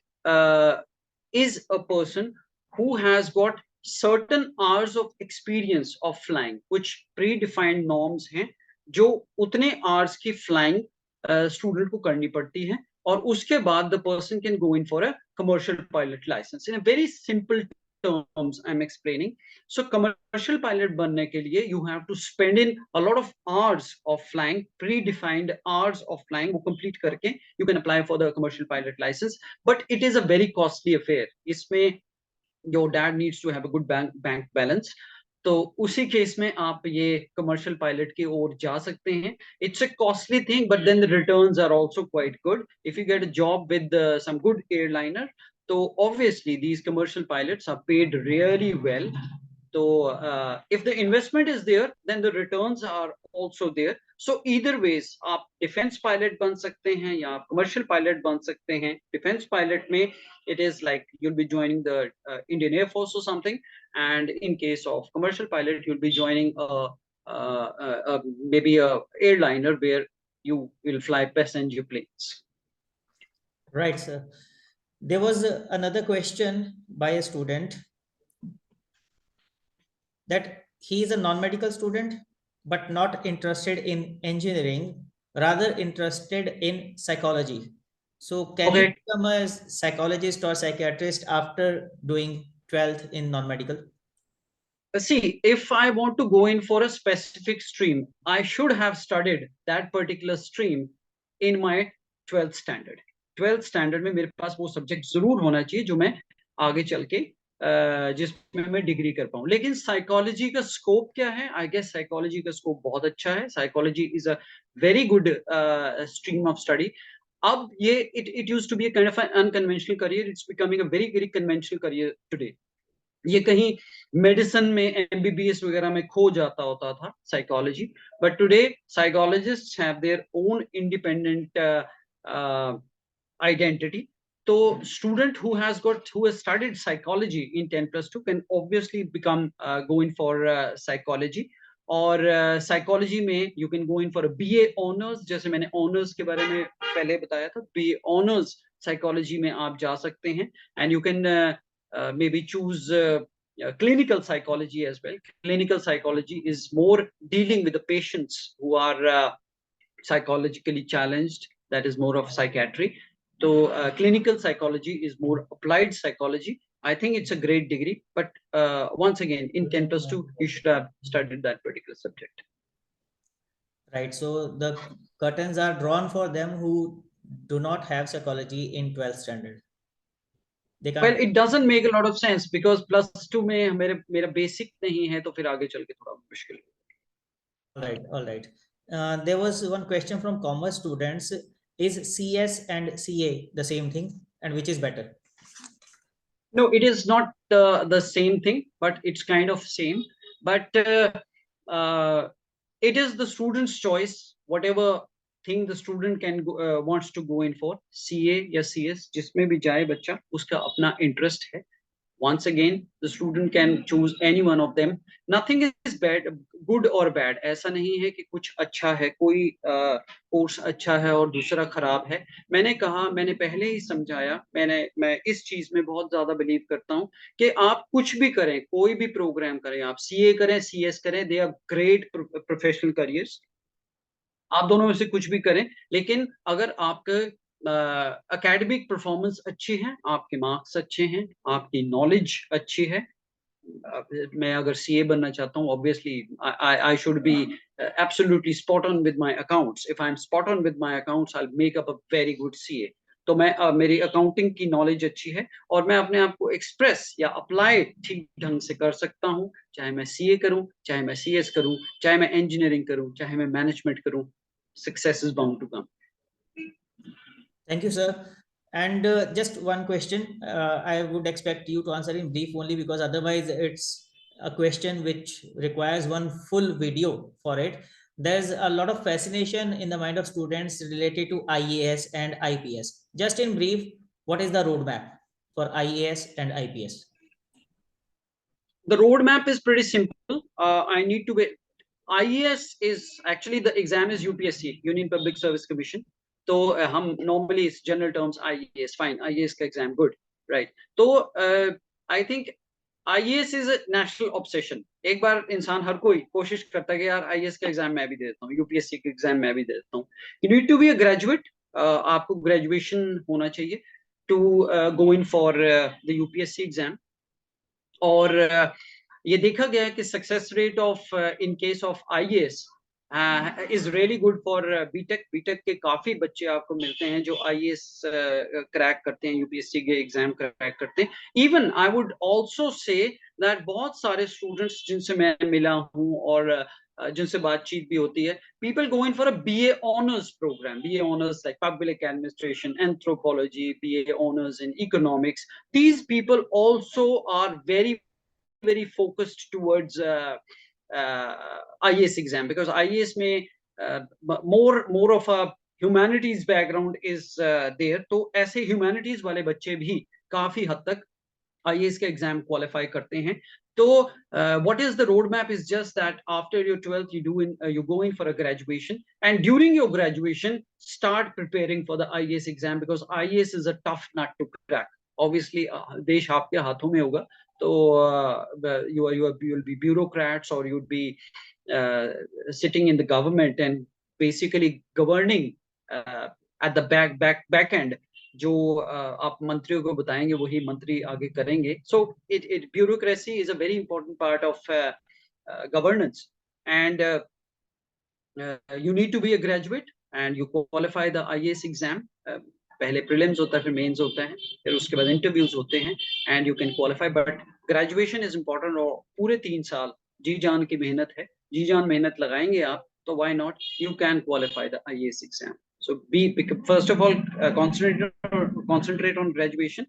is a person who has got certain hours of experience of flying, which predefined norms हैं, जो उतने hours की flying student को करनी पड़ती है, और उसके बाद the person can go in for a commercial pilot license. In a very simple terms I'm explaining. So commercial pilot बनने के लिए you have to spend in a lot of hours of flying, predefined hours of flying. वो complete करके you can apply for the commercial pilot license. But it is a very costly affair. इसमें your dad needs to have a good bank balance. तो उसी case में आप ये commercial pilot की ओर जा सकते हैं. It's a costly thing but then the returns are also quite good if you get a job with some good airliner. तो obviously these commercial pilots are paid really well. So if the investment is there, then the returns are also there. So either ways, आप defense pilot बन सकते हैं या आप commercial pilot बन सकते हैं. Defense pilot में it is like you'll be joining the Indian Air Force or something, and in case of commercial pilot, you'll be joining maybe a airliner where you will fly passenger planes. Right, sir. There was another question by a student that he is a non-medical student but not interested in engineering, rather interested in psychology. So can he become a psychologist or psychiatrist after doing 12th in non-medical? See, if I want to go in for a specific stream, I should have studied that particular stream in my 12th standard. 12th standard में मेरे पास वो subject जरूर होना चाहिए जो मैं आगे चल के जिसमें मैं डिग्री कर पाऊँ. लेकिन साइकोलॉजी का स्कोप क्या है? आई गेस साइकोलॉजी का स्कोप बहुत अच्छा है. Psychology is a very good stream of study. अब ये it used to be a kind of an unconventional career. It's becoming a very very conventional career today. ये कहीं मेडिसिन में MBBS वगैरह में खो जाता होता था psychology. But today psychologists have their own independent identity. So student who has studied psychology in 10+2 can obviously become go in for psychology. और psychology में you can go in for a BA honors. जैसे मैंने honors के बारे में पहले बताया था, BA honors psychology में आप जा सकते हैं. And you can maybe choose clinical psychology as well. Clinical psychology is more dealing with the patients who are psychologically challenged. That is more of psychiatry. So clinical psychology is more applied psychology. I think it's a great degree, but once again, in 10+2, you should have studied that particular subject. Right. So the curtains are drawn for them who do not have psychology in 12th standard. Well, it doesn't make a lot of sense because +2 में मेरा basic नहीं है, तो फिर आगे चल के थोड़ा मुश्किल है. All right. There was one question from commerce students. Is CS and CA the same thing, and which is better? No, it is not the same thing, but it's kind of same. But it is the student's choice. Whatever thing the student can wants to go in for, CA या CS, जिसमें भी जाए बच्चा, उसका अपना interest है. Once again, the student can choose any one of them. Nothing is bad, good or bad. ऐसा नहीं है कि कुछ अच्छा है, कोई कोर्स अच्छा है और दूसरा खराब है. मैंने कहा, मैंने पहले ही समझाया, मैं इस चीज में बहुत ज्यादा बिलीव करता हूँ कि आप कुछ भी करें, कोई भी प्रोग्राम करें, आप CA करें, CS करें, they are great professional careers. आप दोनों में से कुछ भी करें, लेकिन अगर आपके एकेडमिक परफॉर्मेंस अच्छी है, आपके मार्क्स अच्छे हैं, आपकी नॉलेज अच्छी है. मैं अगर CA बनना चाहता हूँ, obviously I should be absolutely spot on with my accounts. If I'm spot on with my accounts, I'll make up a very good CA. तो मैं मेरी अकाउंटिंग की नॉलेज अच्छी है और मैं अपने आप को एक्सप्रेस या अप्लाई ठीक ढंग से कर सकता हूँ, चाहे मैं CA करूँ, चाहे मैं CS करूँ, चाहे मैं इंजीनियरिंग करूँ, चाहे मैं मैनेजमेंट करूँ. Success is bound to come. Thank you, sir. And just one question. I would expect you to answer in brief only, because otherwise it's a question which requires one full video for it. There's a lot of fascination in the mind of students related to IAS and IPS. Just in brief, what is the roadmap for IAS and IPS? The roadmap is pretty simple. I need to be. IAS is actually the exam is UPSE, Union Public Service Commission. तो हम normally इस general terms IAS, fine, IAS का exam, good, right. तो I think IAS is a national obsession. एक बार इंसान हर कोई कोशिश करता है कि यार IAS का एग्जाम मैं भी दे देता हूँ, UPSC का एग्जाम मैं भी दे देता हूँ. You need to be a graduate. आपको graduation होना चाहिए to go in for the UPSC exam. और ये देखा गया है कि success rate of in case of IAS is really good for BTech. BTech के काफी बच्चे आपको मिलते हैं जो आईएएस क्रैक करते हैं, यूपीएससी के एग्जाम क्रैक करते हैं। Even I would also say that बहुत सारे स्टूडेंट्स जिनसे मैं मिला हूं और जिनसे बातचीत भी होती है, people go in for a BA honors program, BA honors like public administration, anthropology, BA honors in economics. These people also are very focused towards IAS exam, because IAS में more of a humanities background is there, तो ऐसे humanities वाले बच्चे भी काफी हद तक IAS का एग्जाम क्वालिफाई करते हैं। तो what is the roadmap is just that after your 12th you go in for a graduation, and during your graduation start preparing for the IAS exam, because IAS is a tough nut to crack. Obviously देश आपके हाथों में होगा, तो you'll be bureaucrats, or you'd be sitting in the government and basically governing at the back end. जो आप मंत्रियों को बताएंगे वही मंत्री आगे करेंगे। So it bureaucracy is a very important part of governance, and you need to be a graduate and you qualify the IAS exam. पहले प्रीलिम्स होता है, फिर मेंस होता है, फिर उसके बाद इंटरव्यूज होते हैं, and you can qualify. But graduation is important, और पूरे 3 साल जी जान की मेहनत है, जी जान मेहनत लगाएंगे आप, तो why not, you can qualify the IAS exam. So first of all, concentrate on graduation.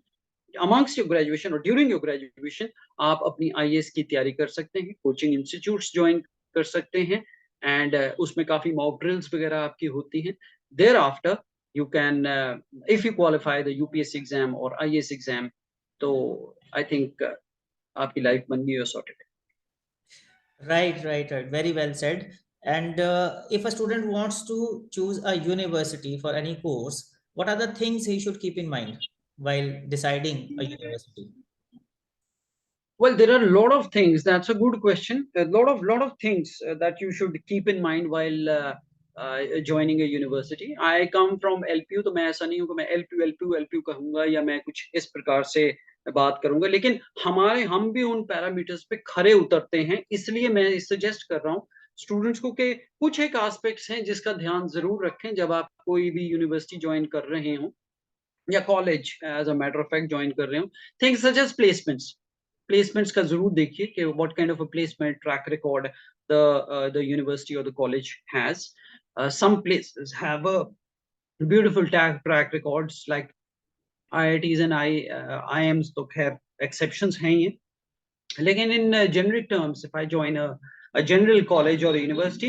Amongst your graduation or during your graduation, आप अपनी IAS की तैयारी कर सकते हैं, कोचिंग इंस्टीट्यूट्स ज्वाइन कर सकते हैं, एंड उसमें काफी मॉक ड्रिल्स वगैरह आपकी होती हैं। Thereafter, you can, if you qualify the UPSC exam or IAS exam, तो I think आपकी लाइफ बन गई और sorted. Right. Very well said. And if a student wants to choose a university for any course, what are the things he should keep in mind while deciding a university? Well, there are a lot of things. That's a good question. A lot of things that you should keep in mind while joining a university. I come from LPU, तो मैं ऐसा नहीं हूँ कि मैं LPU कहूँगा या मैं कुछ इस प्रकार से बात करूँगा, लेकिन हम भी उन पैरामीटर्स पे खरे उतरते हैं, इसलिए मैं सजेस्ट कर रहा हूँ स्टूडेंट्स को कि कुछ एक एस्पेक्ट्स हैं जिसका ध्यान जरूर रखें जब आप कोई भी यूनिवर्सिटी ज्वाइन कर रहे हो या college as a matter of fact join कर रहे हो। थिंग्स सच एज प्लेसमेंट्स का जरूर देखिए कि what kind of a placement track record the university or the college has. Some places have a beautiful track records like IITs and IIMs, तो खैर exceptions हैं ये, लेकिन in generic terms, if I join a general college or a university,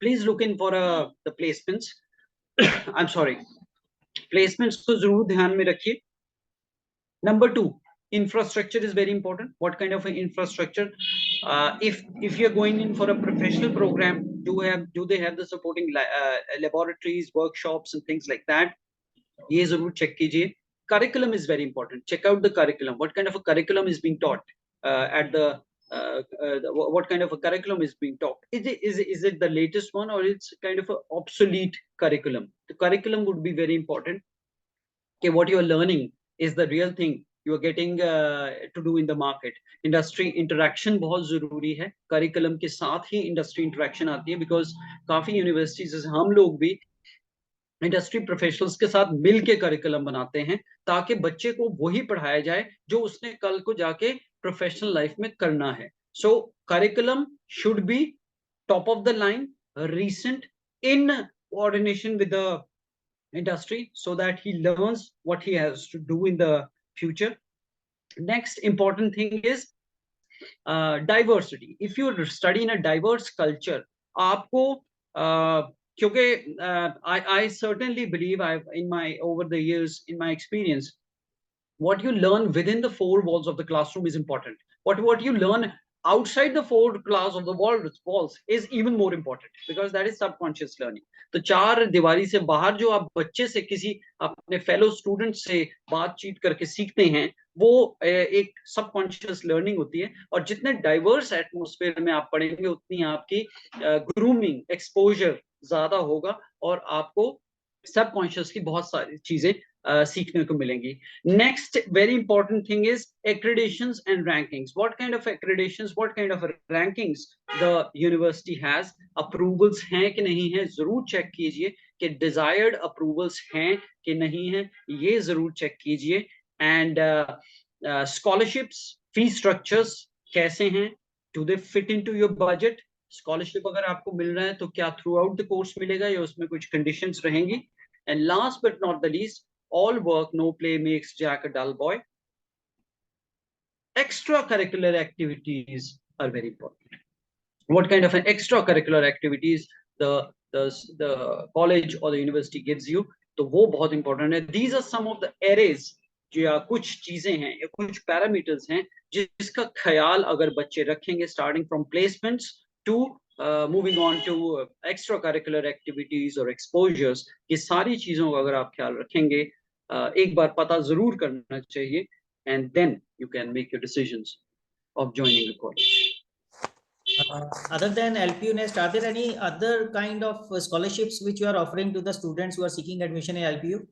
please look in for the placements. I'm sorry, placements को जरूर ध्यान में रखिए। Number 2, infrastructure is very important. What kind of an infrastructure? If you're going in for a professional program, do they have the supporting laboratories, workshops, and things like that? ये जरूर check कीजिए। Curriculum is very important. Check out the curriculum. What kind of a curriculum is being taught what kind of a curriculum is being taught? Is it the latest one, or it's kind of an obsolete curriculum? The curriculum would be very important. Okay, what you are learning is the real thing you are getting to do in the market. Industry interaction बहुत जरूरी है, curriculum के साथ ही industry interaction आती है, because काफी universities हम लोग भी इंडस्ट्री प्रोफेशनल्स के साथ मिल के करिकुलम बनाते हैं ताकि बच्चे को वही पढ़ाया जाए जो उसने कल को जाके प्रोफेशनल लाइफ में करना है। So curriculum should be top of the line, recent, in coordination with the industry, so that he learns what he has to do in the future. Next important thing is diversity. If you study in a diverse culture, आपको क्योंकि I certainly believe in my over the years, in my experience, what you learn within the 4 walls of the classroom is important. What you learn outside the 4 walls of the walls is even more important, because that is subconscious learning. तो 4 दीवारी से बाहर जो आप बच्चे से, किसी अपने फेलो स्टूडेंट से बातचीत करके सीखते हैं, वो एक सबकॉन्शियस लर्निंग होती है। और जितने डाइवर्स एटमॉस्फेयर में आप पढ़ेंगे, उतनी आपकी ग्रूमिंग एक्सपोजर ज्यादा होगा, और आपको सबकॉन्शियस की बहुत सारी चीजें सीखने को मिलेंगी. Next very important thing is accreditations and rankings. What kind of accreditations, what kind of rankings the university has? Approvals हैं कि नहीं है, जरूर चेक कीजिए कि desired approvals हैं कि नहीं है, ये जरूर चेक कीजिए. And scholarships, fee structures कैसे हैं? Do they fit into your budget? Scholarship अगर आपको मिल रहा है तो क्या throughout the course मिलेगा या उसमें कुछ conditions रहेंगी? And last but not the least, all work, no play makes Jack a dull boy. Extracurricular activities are very important. What kind of an extracurricular activities the college or the university gives you, तो वो बहुत important है. These are some of the areas जो या कुछ चीजें हैं या कुछ parameters हैं जिसका ख्याल अगर बच्चे रखेंगे, starting from placements to moving on to extracurricular activities or exposures, ये सारी चीजों का अगर आप ख्याल रखेंगे, एक बार पता जरूर करना चाहिए, and then you can make your decisions of joining the college. Other than LPU Nest, are there any other kind of scholarships which you are offering to the students who are seeking admission in LPU?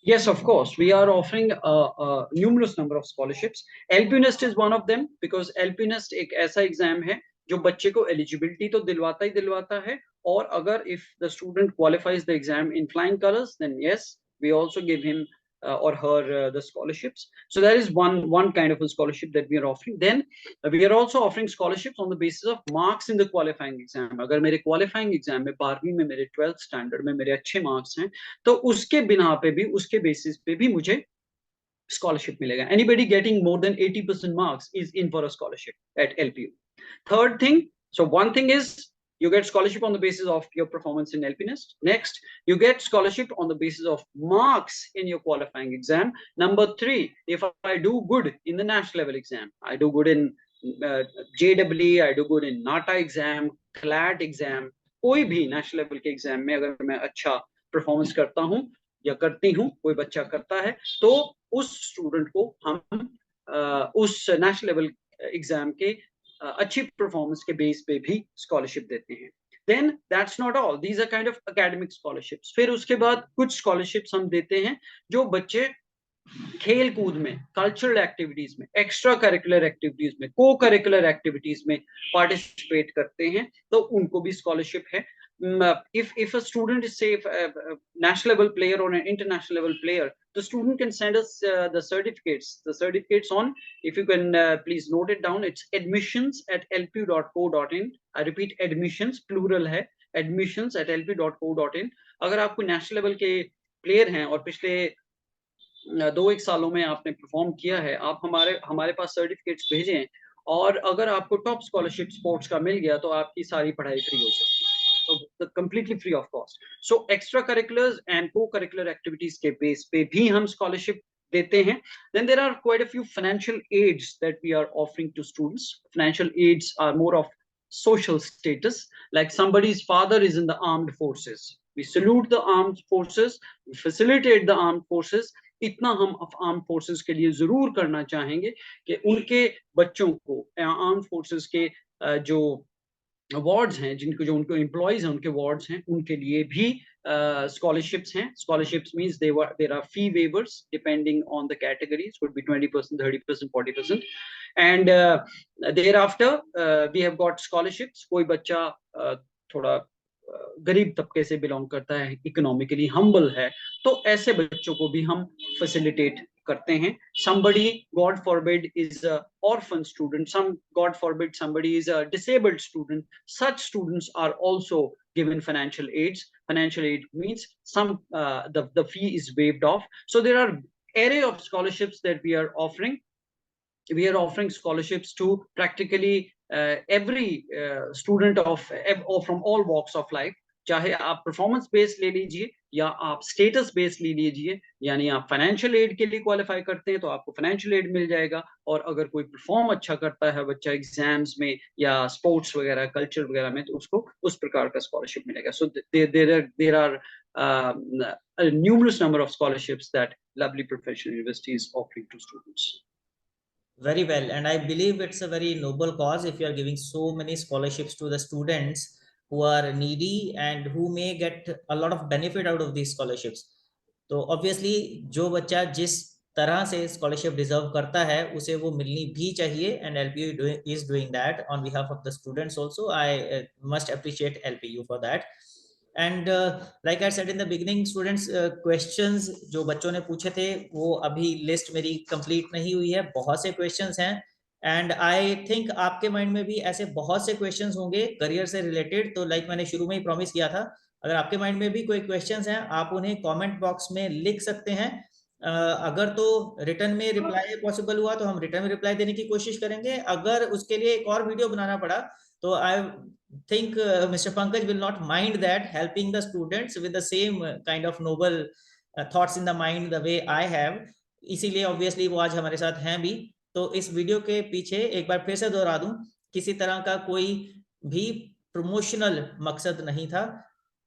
Yes, of course. We are offering a numerous number of scholarships. LP Nest is one of them because LP Nest एक ऐसा exam है जो बच्चे को eligibility तो दिलवाता ही दिलवाता है, और अगर if the student qualifies the exam in flying colors, then yes, we also give him or her the scholarships. So that is one kind of a scholarship that we are offering. Then we are also offering scholarships on the basis of marks in the qualifying exam. अगर मेरे qualifying exam में 12वीं में मेरे 12th standard में मेरे अच्छे marks हैं, तो उसके बिना पे भी, उसके basis पे भी मुझे scholarship मिलेगा. Anybody getting more than 80% marks is in for a scholarship at LPU. Third thing, so one thing is you get scholarship on the basis of your performance in LP Nest. Next, you get scholarship on the basis of marks in your qualifying exam. Number 3, if I do good in the national level exam, I do good in JEE, I do good in NATA exam, CLAT exam, कोई भी national level के exam में अगर मैं अच्छा performance करता हूँ या करती हूँ, कोई बच्चा करता है, तो उस student को हम उस national level exam के अच्छी परफॉर्मेंस के बेस पे भी स्कॉलरशिप देते हैं. Then that's not all. These are kind of academic scholarships. फिर उसके बाद कुछ scholarships हम देते हैं जो बच्चे खेल कूद में, कल्चरल एक्टिविटीज में, एक्स्ट्रा करिकुलर एक्टिविटीज में, को करिकुलर एक्टिविटीज में पार्टिसिपेट करते हैं, तो उनको भी स्कॉलरशिप है. If a student is say a national level player or an international level player, the student can send us the certificates on, if you can please note it down, it's admissions@lpu.co.in. I repeat, admissions plural है, admissions@lpu.co.in. अगर आप कोई national level के player हैं और पिछले 2-1 सालों में आपने परफॉर्म किया है, आप हमारे पास सर्टिफिकेट्स भेजें, और अगर आपको टॉप स्कॉलरशिप स्पोर्ट्स का मिल गया तो आपकी सारी पढ़ाई फ्री हो सकती है, तो completely free of cost. So extra curriculars and को करिकुलर एक्टिविटीज के बेस पे भी हम स्कॉलरशिप देते हैं. Then there are quite a few financial aids that we are offering to students. Financial aids are more of social status, like somebody's father is in the armed forces. We salute the armed forces, we facilitate the armed forces. इतना हम arm forces के लिए जरूर करना चाहेंगे कि उनके बच्चों को आर्म फोर्सेस के जो वार्ड्स हैं, जो उनको एम्प्लॉइज हैं, उनके वार्ड्स हैं, उनके लिए भी scholarships हैं. Scholarships means there are fee waivers depending on the categories, could be 20%, 30%, 40%. And thereafter we have got scholarships. कोई बच्चा थोड़ा गरीब तबके से बिलोंग करता है, इकोनॉमिकली हम्बल है, तो ऐसे बच्चों को भी हम फैसिलिटेट करते हैं. Somebody, God forbid, is a orphan student, God forbid, somebody is a disabled student, such students are also given financial aids. Financial aid means the fee is waived off. So there are array of scholarships that we are offering. We are offering scholarships to practically every student from all walks of life. चाहे आप performance based ले लीजिए या आप status based ले लीजिए, यानी आप फाइनेंशियल एड के लिए क्वालिफाई करते हैं तो आपको फाइनेंशियल एड मिल जाएगा, और अगर कोई परफॉर्म अच्छा करता है बच्चा एग्जाम्स में या स्पोर्ट्स वगैरह, कल्चर वगैरह में, तो उसको उस प्रकार का स्कॉलरशिप मिलेगा. So there are a numerous number of scholarships that lovely professional university is offering to students. Very well, and I believe it's a very noble cause if you are giving so many scholarships to the students who are needy and who may get a lot of benefit out of these scholarships. तो obviously जो बच्चा जिस तरह से scholarship deserve करता है उसे वो मिलनी भी चाहिए, and LPU is doing that on behalf of the students also. I must appreciate LPU for that. And like I said in the beginning, students, questions जो बच्चों ने पूछे थे वो अभी लिस्ट मेरी कंप्लीट नहीं हुई है, बहुत से क्वेश्चंस हैं. एंड आई थिंक आपके माइंड में भी ऐसे बहुत से क्वेश्चंस होंगे करियर से रिलेटेड. तो लाइक मैंने शुरू में ही प्रॉमिस किया था, अगर आपके माइंड में भी कोई क्वेश्चंस हैं आप उन्हें कमेंट बॉक्स में लिख सकते हैं. अगर तो रिटर्न में रिप्लाई पॉसिबल हुआ तो हम रिटर्न में रिप्लाई देने की कोशिश करेंगे. अगर उसके लिए एक और वीडियो बनाना पड़ा तो आई think Mr. Pankaj will not mind that, helping the students with the same kind of noble thoughts in the mind the way I have. इसीलिए obviously वो आज हमारे साथ हैं भी. तो इस वीडियो के पीछे एक बार फिर से दोहरा दूं, किसी तरह का कोई भी प्रमोशनल मकसद नहीं था.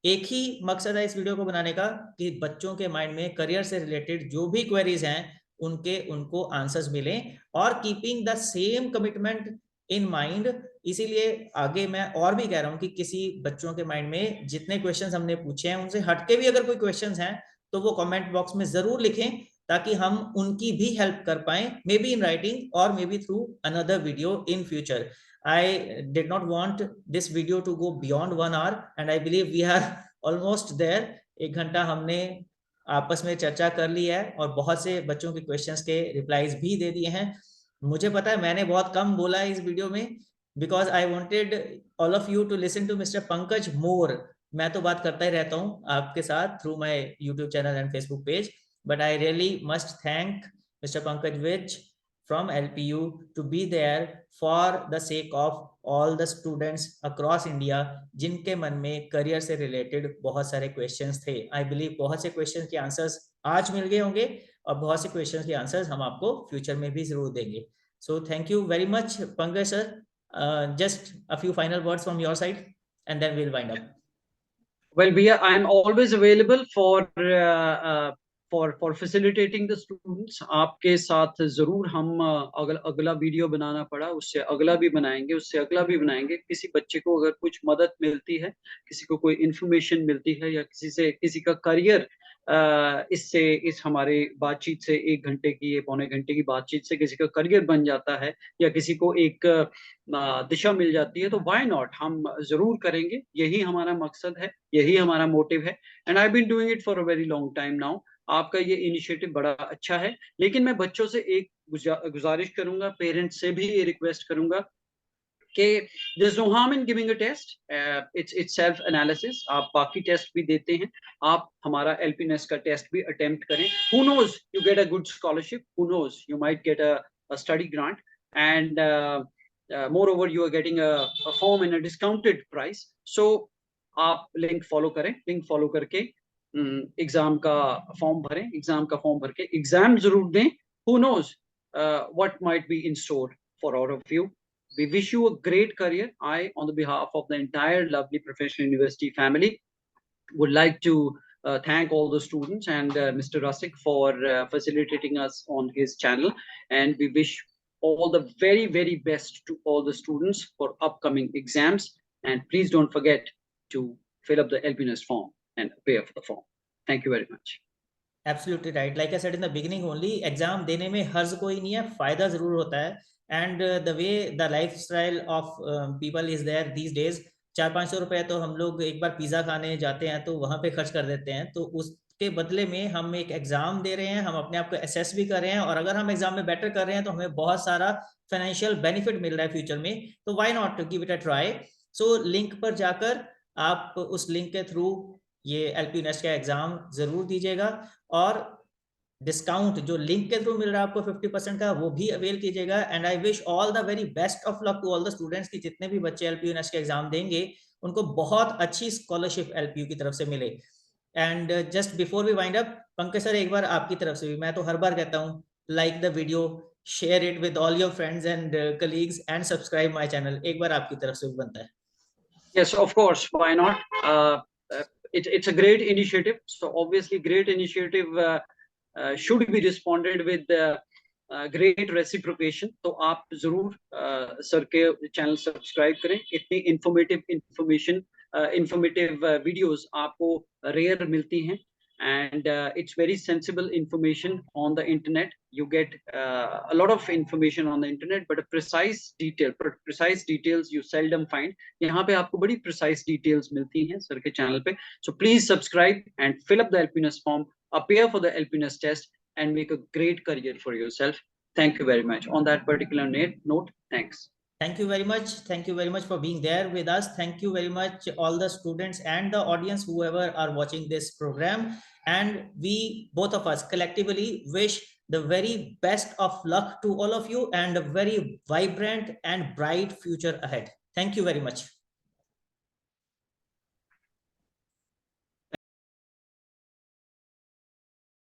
एक ही मकसद है इस वीडियो को बनाने का कि बच्चों के माइंड में करियर से रिलेटेड जो भी क्वेरीज हैं उनको आंसर्स मिलें, और keeping the same commitment in mind. इसीलिए आगे मैं और भी कह रहा हूं कि किसी बच्चों के माइंड में जितने क्वेश्चंस हमने पूछे हैं उनसे हटके भी अगर कोई क्वेश्चंस हैं तो वो कमेंट बॉक्स में जरूर लिखें, ताकि हम उनकी भी हेल्प कर पाए, मे बी इन राइटिंग और may be through another video in future. I did not want this video to go beyond 1 hour, and I believe we are almost there. 1 घंटा हमने आपस में चर्चा कर ली है और बहुत से बच्चों के क्वेश्चंस के रिप्लाईज भी दे दिए हैं. मुझे पता है मैंने बहुत कम बोला है इस वीडियो में, because I wanted all of you to listen to mister Pankaj more. मैं तो बात करता ही रहता हूँ आपके साथ through my YouTube channel and Facebook page, but I really must thank Mr. Pankaj Vich from LPU to be there for the sake of all the students across India जिनके मन में करियर से रिलेटेड बहुत सारे questions थे. I believe बहुत से questions के आंसर्स आज मिल गए होंगे और बहुत से क्वेश्चंस के आंसर्स हम आपको फ्यूचर में भी जरूर देंगे. So thank you very much Pankaj sir. Just a few final words from your side and then we'll wind up. Well, I am always available for facilitating the students. आपके साथ जरूर हम अगला वीडियो बनाना पड़ा उससे अगला भी बनाएंगे, उससे अगला भी बनाएंगे. किसी बच्चे को अगर कुछ मदद मिलती है, किसी को कोई इंफॉर्मेशन मिलती है, या किसी का करियर इस हमारे बातचीत से 1 घंटे की या पौने घंटे की बातचीत से किसी का करियर बन जाता है, या किसी को एक दिशा मिल जाती है, तो व्हाई नॉट, हम जरूर करेंगे. यही हमारा मकसद है, यही हमारा मोटिव है. And I been doing it for a very long time now. आपका ये इनिशिएटिव बड़ा अच्छा है, लेकिन मैं बच्चों से एक गुजारिश करूंगा, पेरेंट्स से भी ये रिक्वेस्ट करूंगा कि there's no harm in giving a test. It's self analysis. आप बाकी टेस्ट भी देते हैं, आप हमारा LPNS का टेस्ट भी अटेम्प्ट करें. Who knows, you get a good scholarship. Who knows, you might get a study grant, and moreover you are getting a form in a discounted price. So आप link follow करें, link follow करके exam का form भरें, exam का form भर के exam जरूर दें. Who knows what might be in store for all of you. We wish you a great career. I, on the behalf of the entire lovely Professional University family, would like to thank all the students and Mr. Rasik for facilitating us on his channel. And we wish all the very, very best to all the students for upcoming exams. And please don't forget to fill up the LPNS form and pay for the form. Thank you very much. Absolutely right. Like I said in the beginning only, exam देने में हर्ज कोई नहीं है, फायदा जरूर होता है. And the way the lifestyle of people is there these days, 400-500 रुपए तो हम लोग एक बार पिज्जा खाने जाते हैं तो वहां पे खर्च कर देते हैं. तो उसके बदले में हम एक एग्जाम दे रहे हैं, हम अपने आप को असेस भी कर रहे हैं, और अगर हम एग्जाम में बेटर कर रहे हैं तो हमें बहुत सारा फाइनेंशियल बेनिफिट मिल रहा है फ्यूचर में. तो why not give it a try. So link पर जाकर आप उस लिंक के थ्रू ये LPNS का एग्जाम जरूर दीजिएगा, और डिस्काउंट जो लिंक के थ्रू मिल रहा है आपको 50% का, वो भी अवेल कीजिएगा. And I wish all the very best of luck to all the students की जितने भी बच्चे LPNS के एग्जाम देंगे उनको बहुत अच्छी स्कॉलरशिप LPU की तरफ से मिले. And just before we wind up, Pankaj sir एक बार आपकी तरफ से भी, मैं तो हर बार कहता हूँ, like the video, share it with all your friends and colleagues and subscribe my channel. एक बार आपकी तरफ से भी बनता है. Yes, of course. Why not? It's a great initiative. So obviously, great initiative should be responded with great reciprocation. तो आप जरूर सर के चैनल सब्सक्राइब करें. इतनी informative वीडियोस आपको रेयर मिलती हैं. and it's very sensible information on the internet. You get a lot of information on the internet, but a precise details you seldom find. यहाँ पे आपको बड़ी precise details मिलती हैं सर के channel पे. So please subscribe and fill up the LPNS form, appear for the LPNS test, and make a great career for yourself. Thank you very much. On that particular note, thanks. Thank you very much. Thank you very much for being there with us. Thank you very much, all the students and the audience, whoever are watching this program. And we, both of us, collectively wish the very best of luck to all of you and a very vibrant and bright future ahead. Thank you very much.